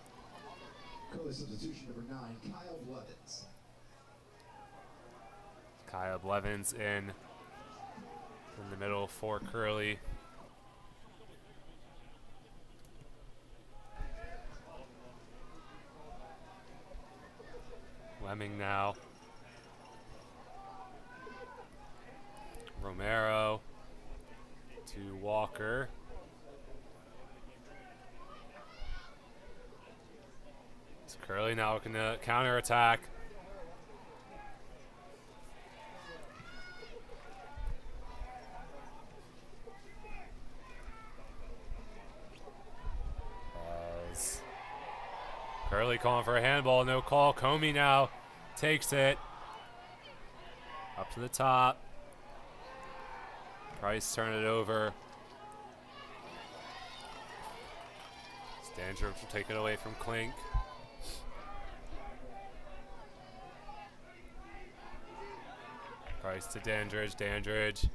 Curley substitution number 9, Kyle Blevins. Kyle Blevins in the middle for Curley. Lemming now. Romero to Walker. It's Curley now looking to counterattack. As Curley calling for a handball, no call. Comey now takes it up to the top. Price turn it over. Stangerup will take it away from Klink. Price to Dandridge. Dandridge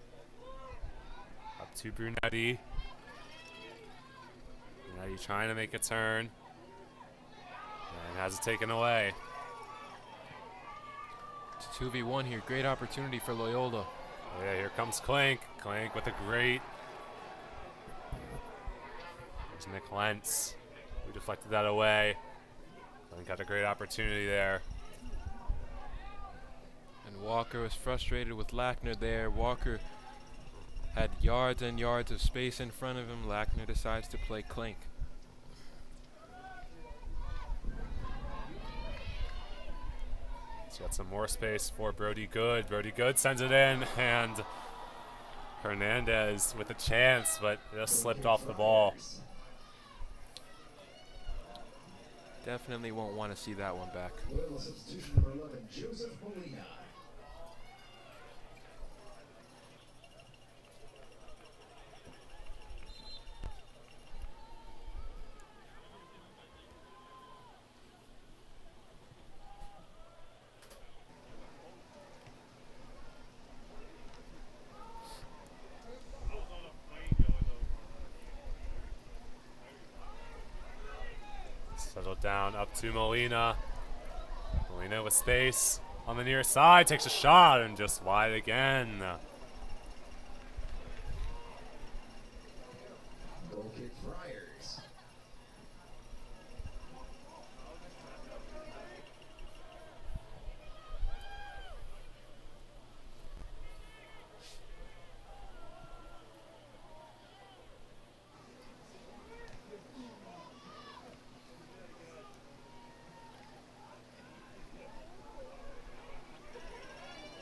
up to Brunetti. Brunetti trying to make a turn and has it taken away. It's 2v1 here. Great opportunity for Loyola. Oh yeah, here comes Klink. Klink with a great. There's Nick Lentz, who deflected that away. Klink had a great opportunity there. And Walker was frustrated with Lackner there. Walker had yards and yards of space in front of him. Lackner decides to play Klink. He's got some more space for Brody Good. Brody Good sends it in, and Hernandez with a chance, but just slipped off the ball. Definitely won't want to see that one back. Loyola substitution number 11, Joseph Molina. down up to Molina. Molina with space on the near side, takes a shot and just wide again. Goal kick Friars.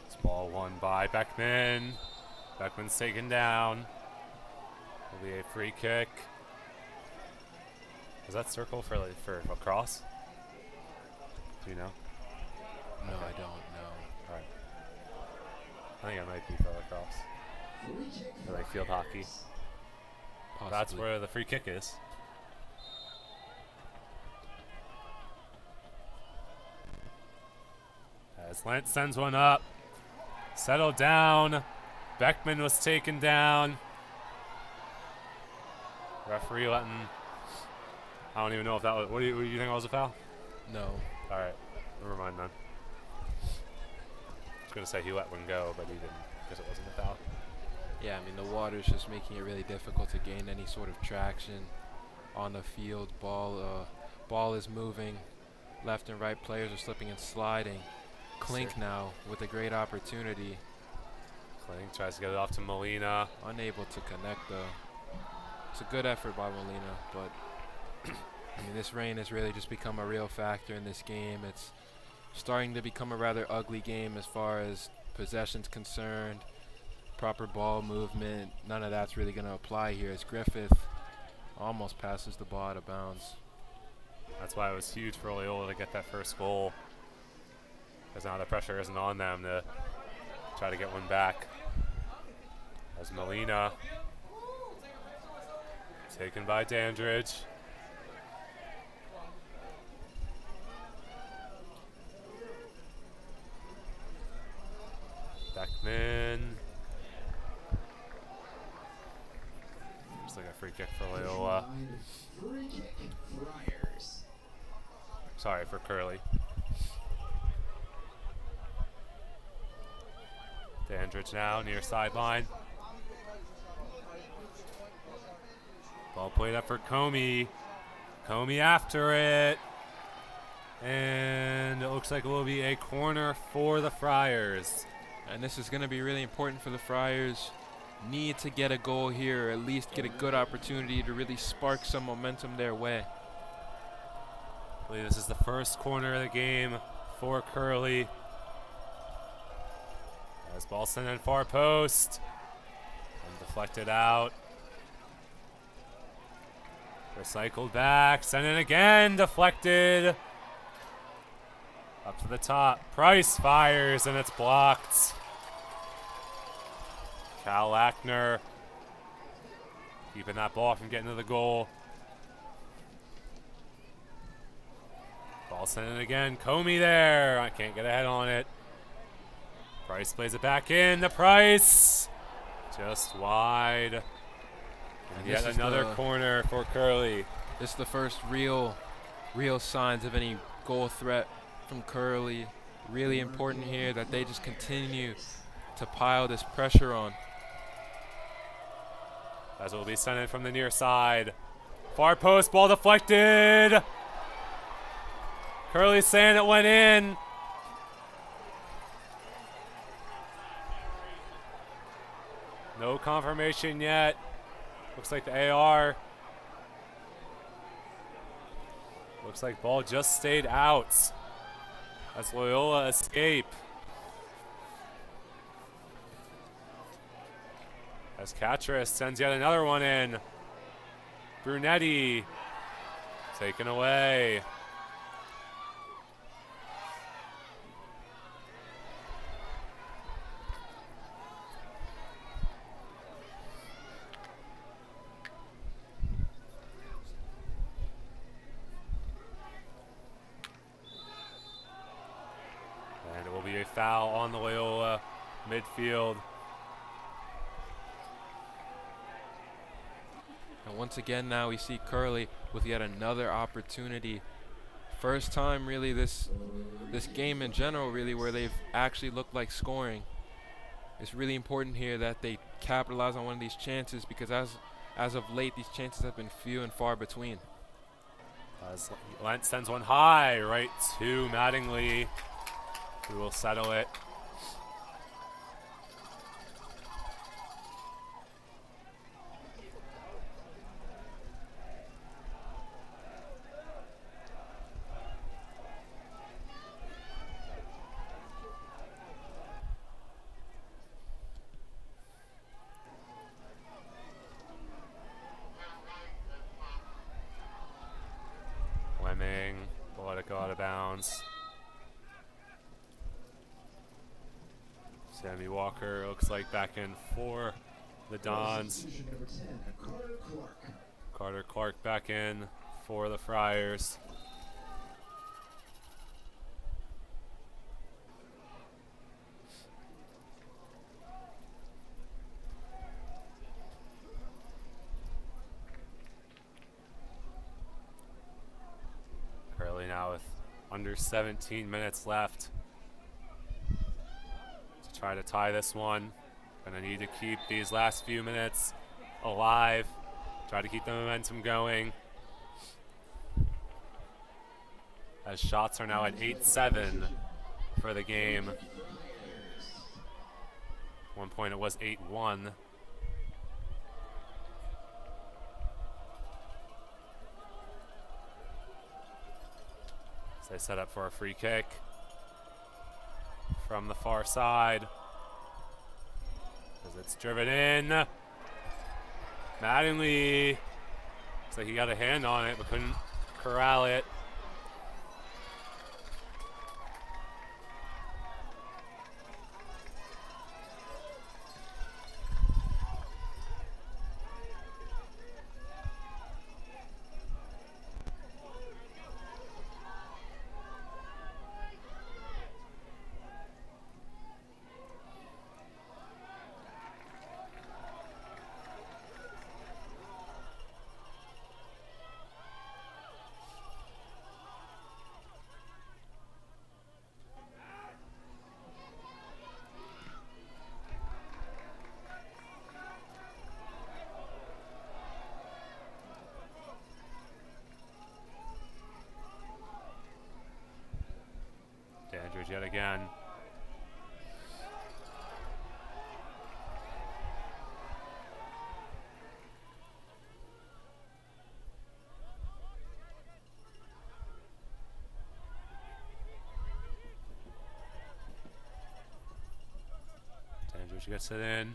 This ball won by Beckman. Beckman's taken down. Will be a free kick. Is that circle for lacrosse? Do you know? No, I don't know. All right. I think it might be for lacrosse. Free kick Or like field hockey. Possibly. That's where the free kick is. As Lance sends one up. Settled down. Beckman was taken down. Referee letting. I don't even know if that was. What do you think that was a foul? No. All right. Never mind then. I was going to say he let one go, but he didn't because it wasn't a foul. Yeah, I mean, the water's just making it really difficult to gain any sort of traction on the field. Ball is moving. Left and right players are slipping and sliding. Klink now with a great opportunity. Klink tries to get it off to Molina. Unable to connect, though. It's a good effort by Molina, but I mean, this rain has really just become a real factor in this game. It's starting to become a rather ugly game as far as possession's concerned. Proper ball movement, none of that's really going to apply here as Griffith almost passes the ball out of bounds. That's why it was huge for Loyola to get that first goal, because now the pressure isn't on them to try to get one back. As Molina taken by Dandridge. Beckman. Looks like a free kick for Loyola. Free kick Friars. Sorry, for Curley. Dandridge now near sideline. Ball played up for Comey. Comey after it. And it looks like it will be a corner for the Friars. And this is going to be really important for the Friars. Need to get a goal here, or at least get a good opportunity to really spark some momentum their way. I believe this is the first corner of the game for Curley. As ball sent in far post. And deflected out. Recycled back. Sent in again. Deflected. Up to the top. Price fires and it's blocked. Cal Lackner keeping that ball from getting to the goal. Ball sent in again. Comey there. I can't get a head on it. Price plays it back in. The Price just wide. And yet another corner for Curley. This is the first real signs of any goal threat from Curley. Really important here that they just continue to pile this pressure on. As it will be sent in from the near side. Far post, ball deflected. Curley saying it went in. No confirmation yet. Looks like the AR. Looks like ball just stayed out. That's Loyola escape. As Catras sends yet another one in. Brunetti taken away. And it will be a foul on the Loyola midfield. And once again now we see Curley with yet another opportunity First time really this game in general really where they've actually looked like scoring. It's really important here that they capitalize on one of these chances, because as of late these chances have been few and far between. As Lentz sends one high right to Mattingly, who will settle it. Fleming, will let it go out of bounds. Sammy Walker looks like back in for the Dons. Substitution number 10, Carter Clark. Carter Clark back in for the Friars. Curley now with under 17 minutes left to try to tie this one. Gonna need to keep these last few minutes alive. Try to keep the momentum going. As shots are now at 8-7 for the game. At one point it was 8-1. As they set up for a free kick from the far side. As it's driven in. Mattingly, looks like he got a hand on it but couldn't corral it. Andrews yet again. Andrews gets it in.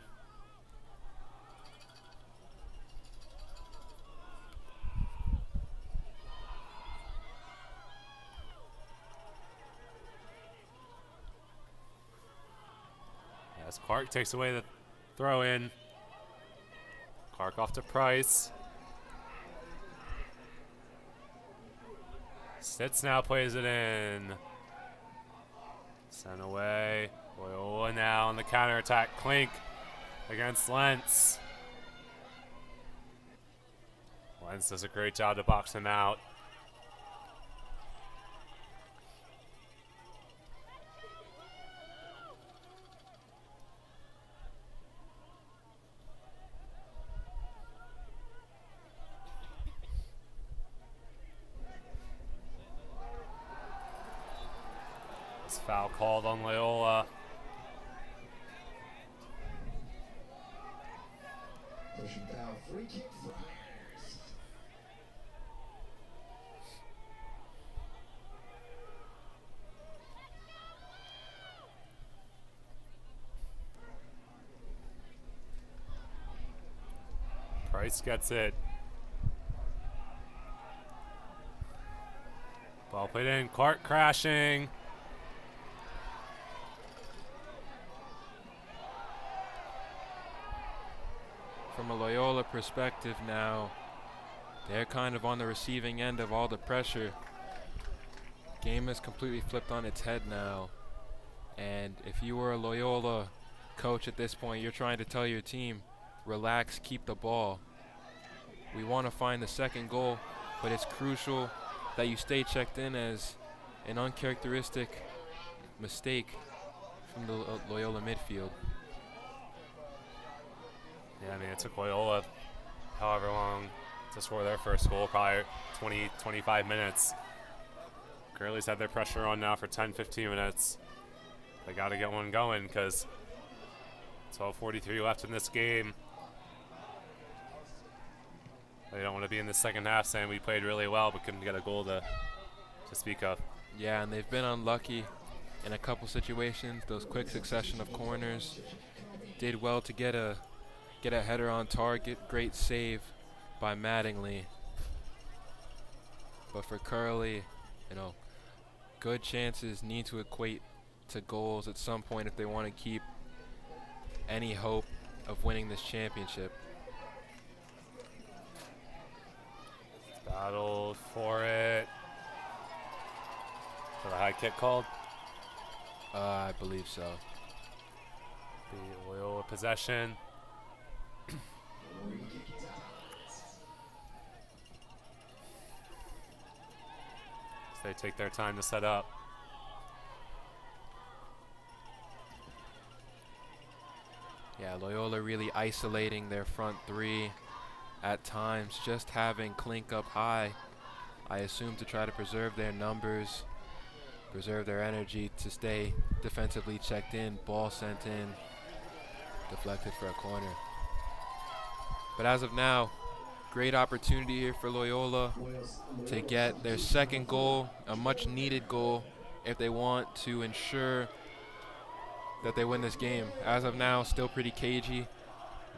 As Clark takes away the throw in. Clark off to Price. Sitz now plays it in. Sent away. Loyola now on the counterattack. Klink against Lentz. Lentz does a great job to box him out. Foul called on Loyola. Pushing foul, free kick for Friars. Price gets it. Ball played in. Clark crashing. From a Loyola perspective now, they're kind of on the receiving end of all the pressure. Game is completely flipped on its head now. And if you were a Loyola coach at this point, you're trying to tell your team, relax, keep the ball. We want to find the second goal, but it's crucial that you stay checked in as an uncharacteristic mistake from the Loyola midfield. Yeah, I mean, it took Loyola however long to score their first goal, probably 20, 25 minutes. Curley's had their pressure on now for 10, 15 minutes. They got to get one going because 12:43 left in this game. They don't want to be in the second half saying we played really well but couldn't get a goal to speak of. Yeah, and they've been unlucky in a couple situations. Those quick succession of corners. Did well to get a header on target. Great save by Mattingly. But for Curley, you know, good chances need to equate to goals at some point if they want to keep any hope of winning this championship. Battled for it. For the high kick called? I believe so. The Loyola possession. So they take their time to set up. Yeah, Loyola really isolating their front three at times, just having Klink up high, I assume, to try to preserve their numbers, preserve their energy to stay defensively checked in. Ball sent in, deflected for a corner. But as of now, great opportunity here for Loyola to get their second goal, a much needed goal if they want to ensure that they win this game. As of now, still pretty cagey.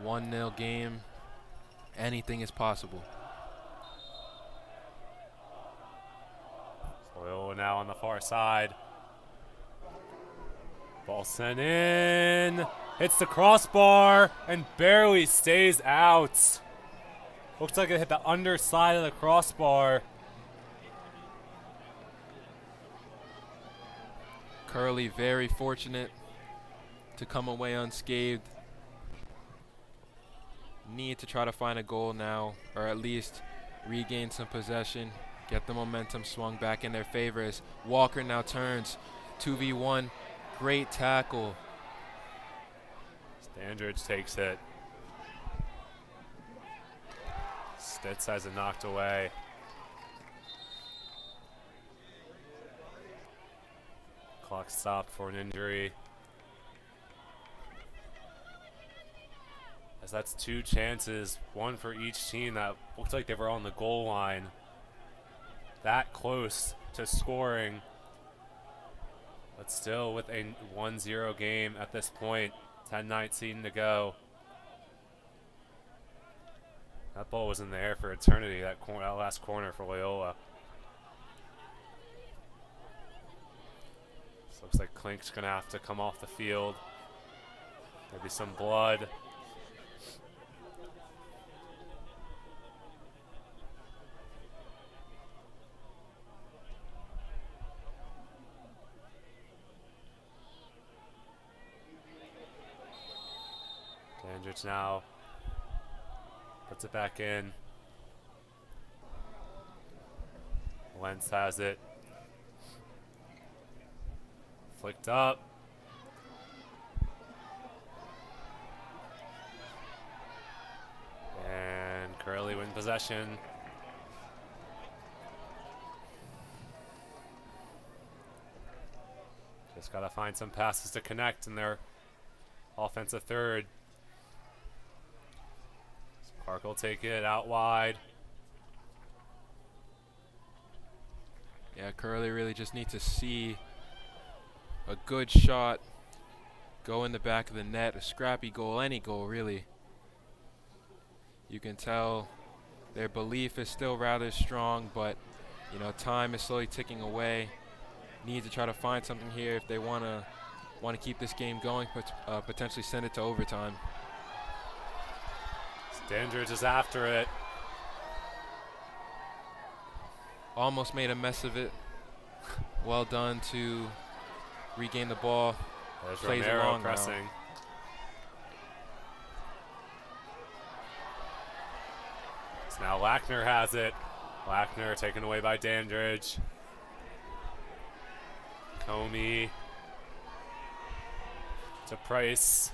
1-0 game. Anything is possible. Loyola now on the far side. Ball sent in. Hits the crossbar and barely stays out. Looks like it hit the underside of the crossbar. Curley very fortunate to come away unscathed. Need to try to find a goal now, or at least regain some possession, get the momentum swung back in their favor as Walker now turns 2v1. Great tackle. Standridge takes it. Stitz has it knocked away. Clock stopped for an injury. As that's two chances, one for each team that looked like they were on the goal line. That close to scoring. But still with a 1-0 game at this point. 10-19 to go. That ball was in the air for eternity, that last corner for Loyola. This looks like Klink's going to have to come off the field. Maybe some blood. Dandridge now puts it back in. Wentz has it. Flicked up. And Curley win possession. Just got to find some passes to connect in their offensive third. Park will take it out wide. Yeah, Curley really just needs to see a good shot go in the back of the net, a scrappy goal, any goal really. You can tell their belief is still rather strong, but you know, time is slowly ticking away. Need to try to find something here if they want to keep this game going, but potentially send it to overtime. Dandridge is after it. Almost made a mess of it. Well done to regain the ball. There's Plays Romero along pressing. now. So now Lackner has it. Lackner taken away by Dandridge. Comey to Price.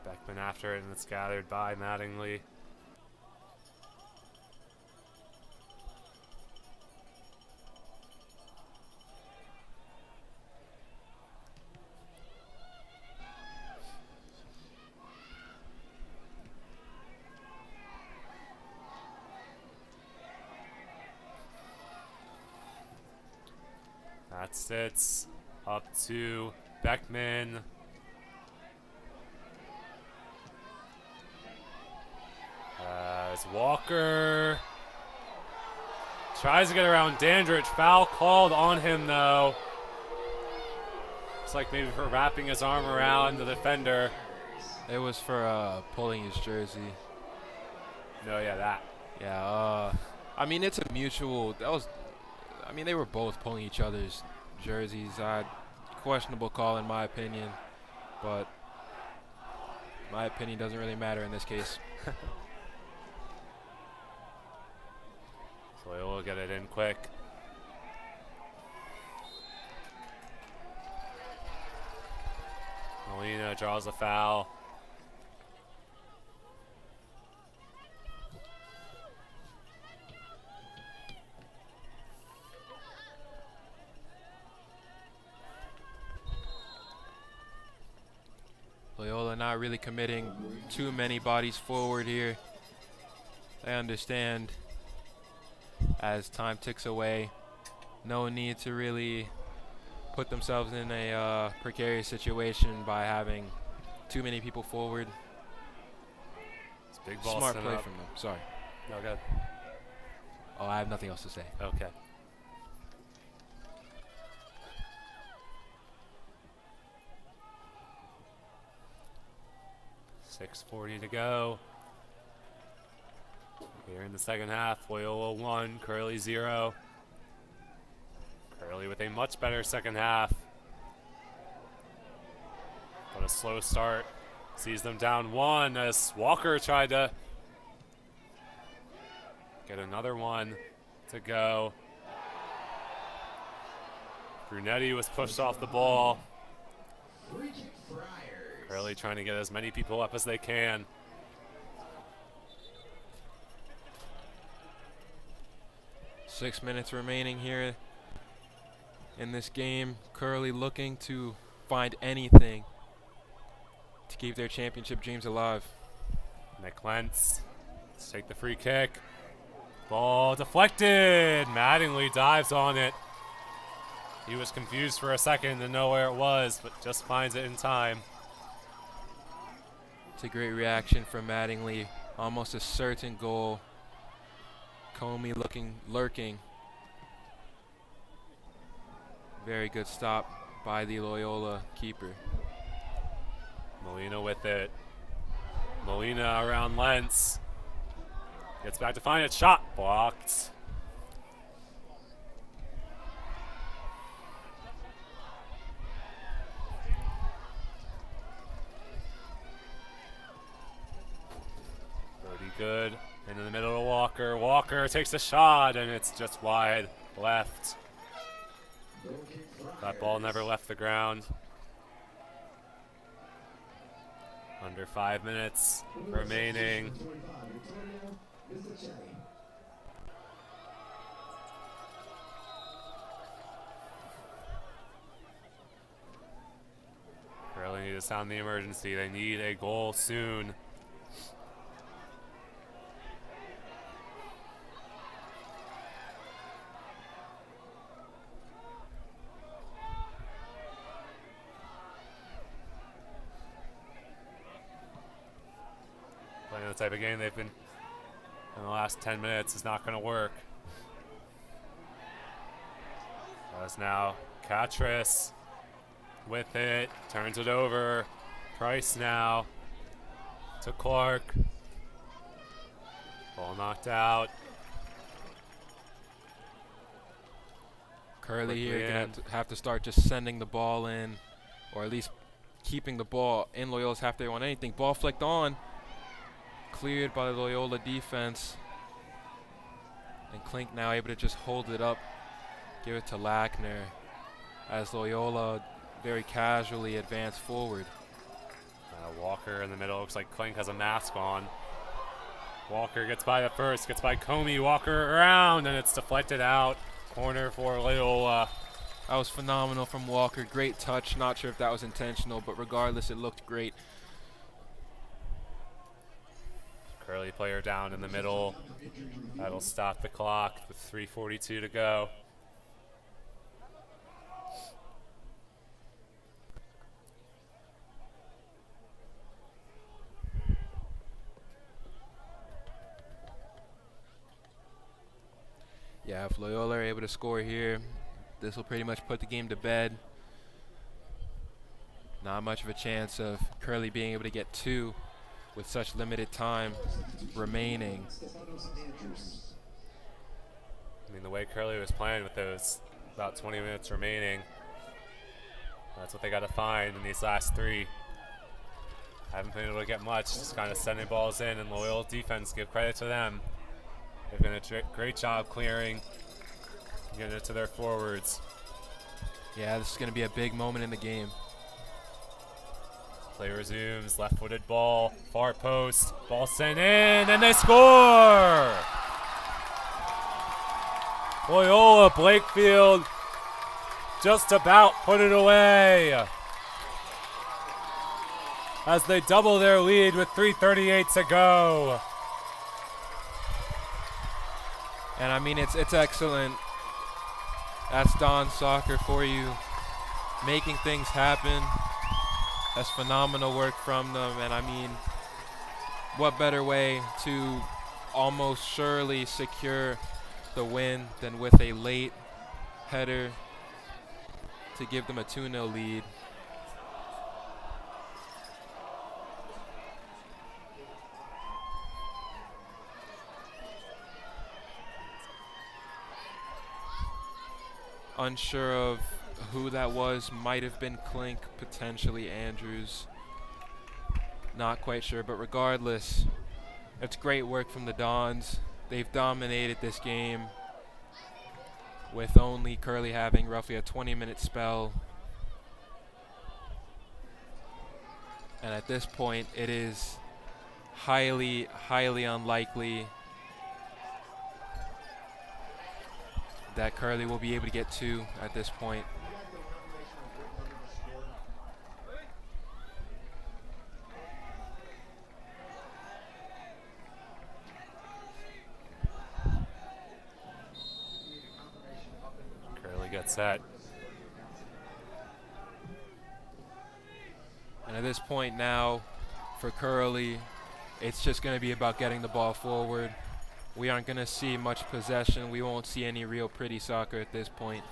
Beckman after it, and it's gathered by Mattingly. That sits up to Beckman. As Walker tries to get around Dandridge. Foul called on him, though. Looks like maybe for wrapping his arm around the defender. It was for pulling his jersey. No, yeah, that. Yeah, I mean, it's a mutual. I mean, they were both pulling each other's jerseys. Questionable call in my opinion, but my opinion doesn't really matter in this case. Loyola will get it in quick. Molina draws a foul. Loyola not really committing too many bodies forward here. I understand as time ticks away, no need to really put themselves in a precarious situation by having too many people forward. It's big ball. Smart play from them. Sorry. No good. Oh, I have nothing else to say. Okay. .640 to go. Here in the second half, Loyola 1, Curley 0. Curley with a much better second half. But a slow start sees them down 1 as Walker tried to get another one to go. Brunetti was pushed off the ball. Curley trying to get as many people up as they can. Six minutes remaining here in this game. Curley looking to find anything to keep their championship dreams alive. Nick Lentz, let's take the free kick. Ball deflected. Mattingly dives on it. He was confused for a second to know where it was, but just finds it in time. It's a great reaction from Mattingly. Almost a certain goal. Comey lurking. Very good stop by the Loyola keeper. Molina with it. Molina around Lentz. Gets back to find it. Shot blocked. Pretty good. Into the middle of Walker. Walker takes a shot, and it's just wide left. That ball never left the ground. Under 5 minutes remaining. Really need to sound the emergency. They need a goal soon. Playing the type of game they've been in the last 10 minutes is not going to work. As now Catris with it, turns it over. Price now to Clark. Ball knocked out. Curley here gonna have to start just sending the ball in, or at least keeping the ball in Loyola's half they want anything. Ball flicked on, cleared by the Loyola defense. And Klink now able to just hold it up, give it to Lackner as Loyola very casually advance forward. Walker in the middle. Looks like Klink has a mask on. Walker gets by the first, gets by Comey. Walker around, and it's deflected out. Corner for Loyola. That was phenomenal from Walker. Great touch. Not sure if that was intentional, but regardless, it looked great. Curley player down in the middle. That'll stop the clock with 3:42 to go. Yeah, if Loyola are able to score here, this will pretty much put the game to bed. Not much of a chance of Curley being able to get two with such limited time remaining. I mean, the way Curley was playing with those about 20 minutes remaining, that's what they got to find in these last three. Haven't been able to get much, just kind of sending balls in, and Loyola's defense, give credit to them. They've done a great job clearing, getting it to their forwards. Yeah, this is going to be a big moment in the game. Play resumes, left-footed ball, far post, ball sent in, and they score! Loyola, Blakefield just about put it away as they double their lead with 3:38 to go. And I mean, it's excellent. That's Don Soccer for you, making things happen. That's phenomenal work from them. And I mean, what better way to almost surely secure the win than with a late header to give them a 2-0 lead. Unsure of who that was. Might have been Klink, potentially Andrews. Not quite sure, but regardless, it's great work from the Dons. They've dominated this game with only Curley having roughly a 20-minute spell. And at this point, it is highly, highly unlikely that Curley will be able to get two at this point. Curley gets set. And at this point now, for Curley, it's just going to be about getting the ball forward. We aren't going to see much possession. We won't see any real pretty soccer at this point.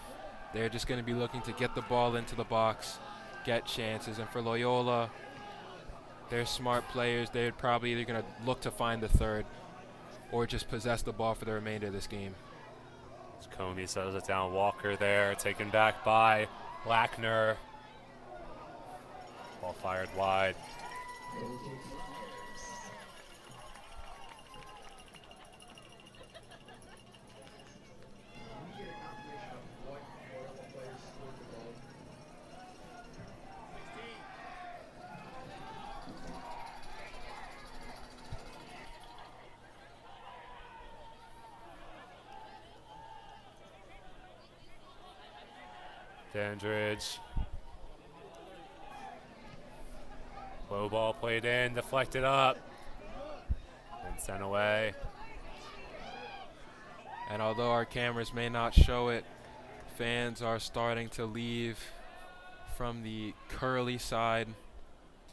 They're just going to be looking to get the ball into the box, get chances. And for Loyola, they're smart players. They're probably either going to look to find the third or just possess the ball for the remainder of this game. Comey settles it down. Walker there, taken back by Lackner. Ball fired wide. Dandridge. Low ball played in, deflected up, and sent away. And although our cameras may not show it, fans are starting to leave from the Curley side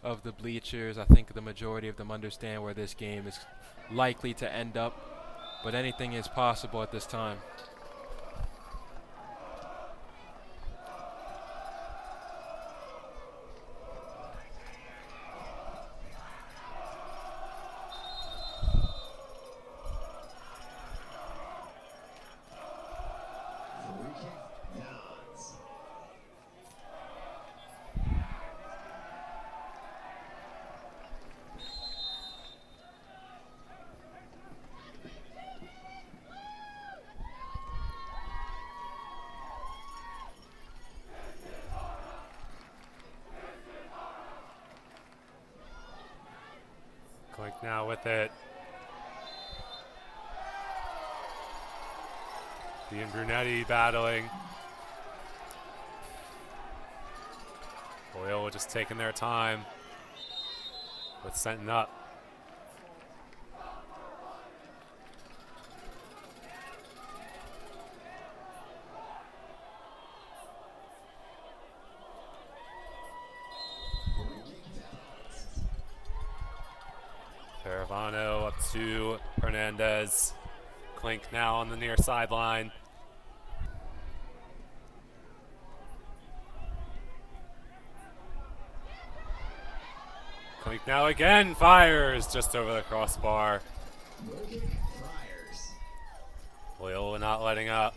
of the bleachers. I think the majority of them understand where this game is likely to end up, but anything is possible at this time. Clink now with it. He and Brunetti battling. Loyola just taking their time with setting up. Caravano up to Hernandez. Clink now on the near sideline. Clink now again, fires just over the crossbar. Loyola not letting up.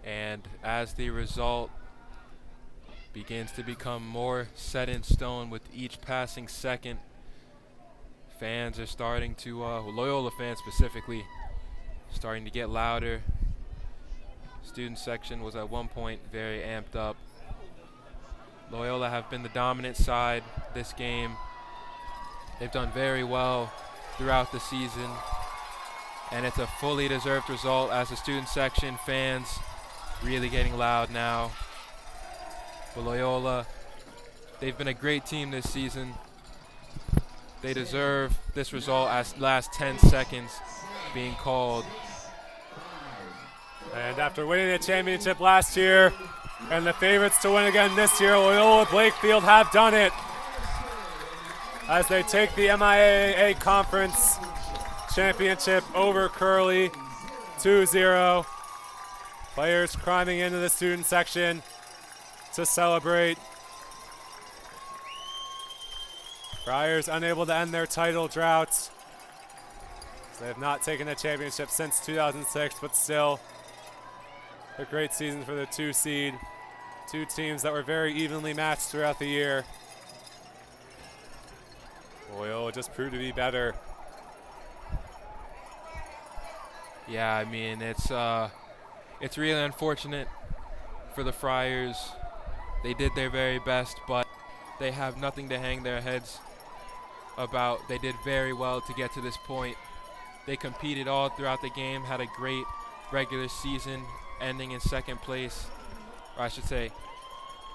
And as the result begins to become more set in stone with each passing second, fans are starting to, Loyola fans specifically, starting to get louder. Student section was at one point very amped up. Loyola have been the dominant side this game. They've done very well throughout the season, and it's a fully deserved result as the student section fans really getting loud now. But Loyola, they've been a great team this season. They deserve this result as last 10 seconds being called. And after winning the championship last year and the favorites to win again this year, Loyola Blakefield have done it as they take the MIAA Conference Championship over Curley 2-0. Players climbing into the student section to celebrate. Friars unable to end their title drought. They have not taken the championship since 2006, but still a great season for the 2 seed. 2 teams that were very evenly matched throughout the year. Loyola just proved to be better. Yeah, I mean, it's really unfortunate for the Friars. They did their very best, but they have nothing to hang their heads about. They did very well to get to this point. They competed all throughout the game, had a great regular season, ending in second place, or I should say,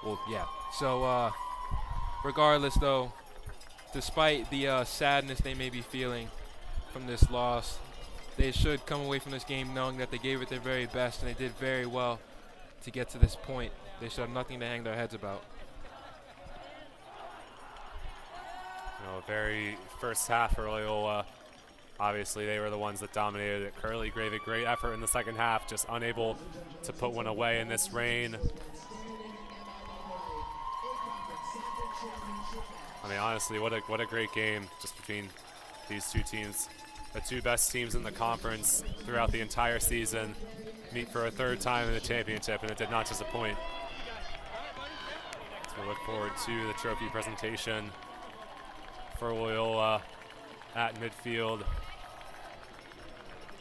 well, yeah. So regardless though, despite the sadness they may be feeling from this loss, they should come away from this game knowing that they gave it their very best and they did very well to get to this point. They should have nothing to hang their heads about. Very first half for Loyola. Obviously, they were the ones that dominated it. Curley gave a great effort in the second half, just unable to put one away in this rain. I mean, honestly, what a great game just between these 2 teams. The 2 best teams in the conference throughout the entire season meet for a 3rd time in the championship, and it did not disappoint. So we look forward to the trophy presentation for Loyola at midfield.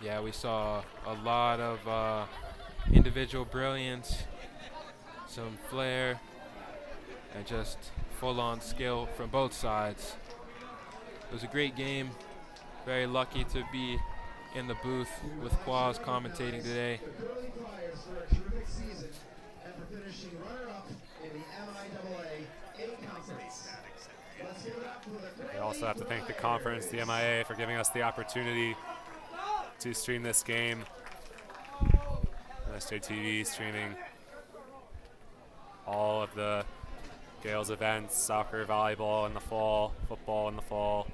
Yeah, we saw a lot of individual brilliance, some flair, and just full-on skill from both sides. It was a great game. Very lucky to be in the booth with Quaz commentating today. The Curley Friars for a terrific season and for finishing runner-up in the MIAA A Conference. Let's give it up for the Curley We also have to thank the conference, the MIAA, for giving us the opportunity to stream this game. MSJTV streaming all of the Gales events, soccer, volleyball in the fall, football in the fall,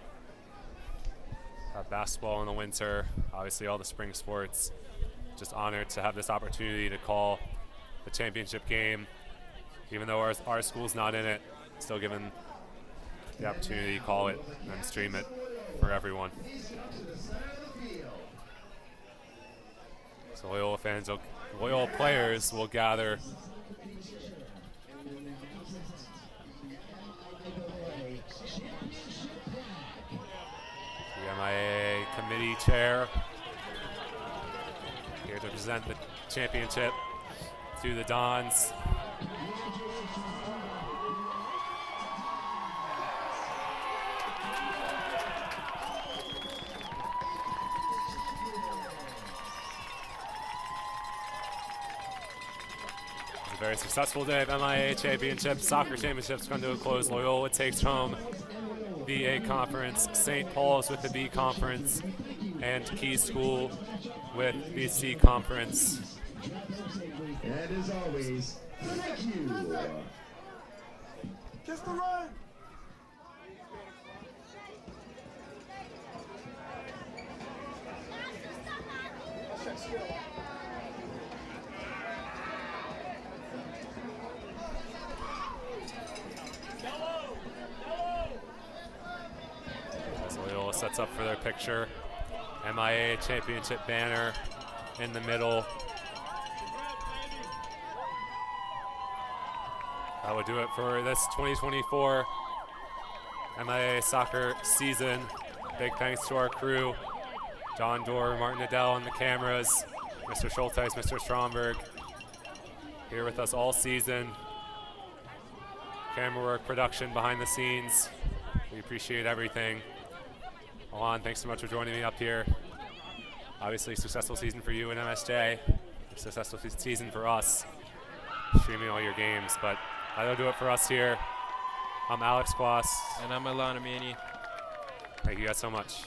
basketball in the winter, obviously all the spring sports. Just honored to have this opportunity to call the championship game. Even though our school's not in it, still given the opportunity to call it and stream it for everyone. Please come to the center of the field. So Loyola fans, Loyola players will gather. The MIAA committee chair here to present the championship to the Dons. A very successful day of MIAA Championship. Soccer Championships come to a close. Loyola takes home the A Conference, St. Paul's with the B Conference, and Key School with the C Conference. And as always, thank you. Kiss the run. As Loyola sets up for their picture, MIAA Championship banner in the middle. That would do it for this 2024 MIAA soccer season. Big thanks to our crew, John Dorr, Martin Adele on the cameras, Mr. Schulteis, Mr. Stromberg, here with us all season. Camera work, production, behind the scenes. We appreciate everything. Alon, thanks so much for joining me up here. Obviously, successful season for you in MSJ. Successful season for us, streaming all your games. But that'll do it for us here. I'm Alex Quas. And I'm Alana Mani. Thank you guys so much.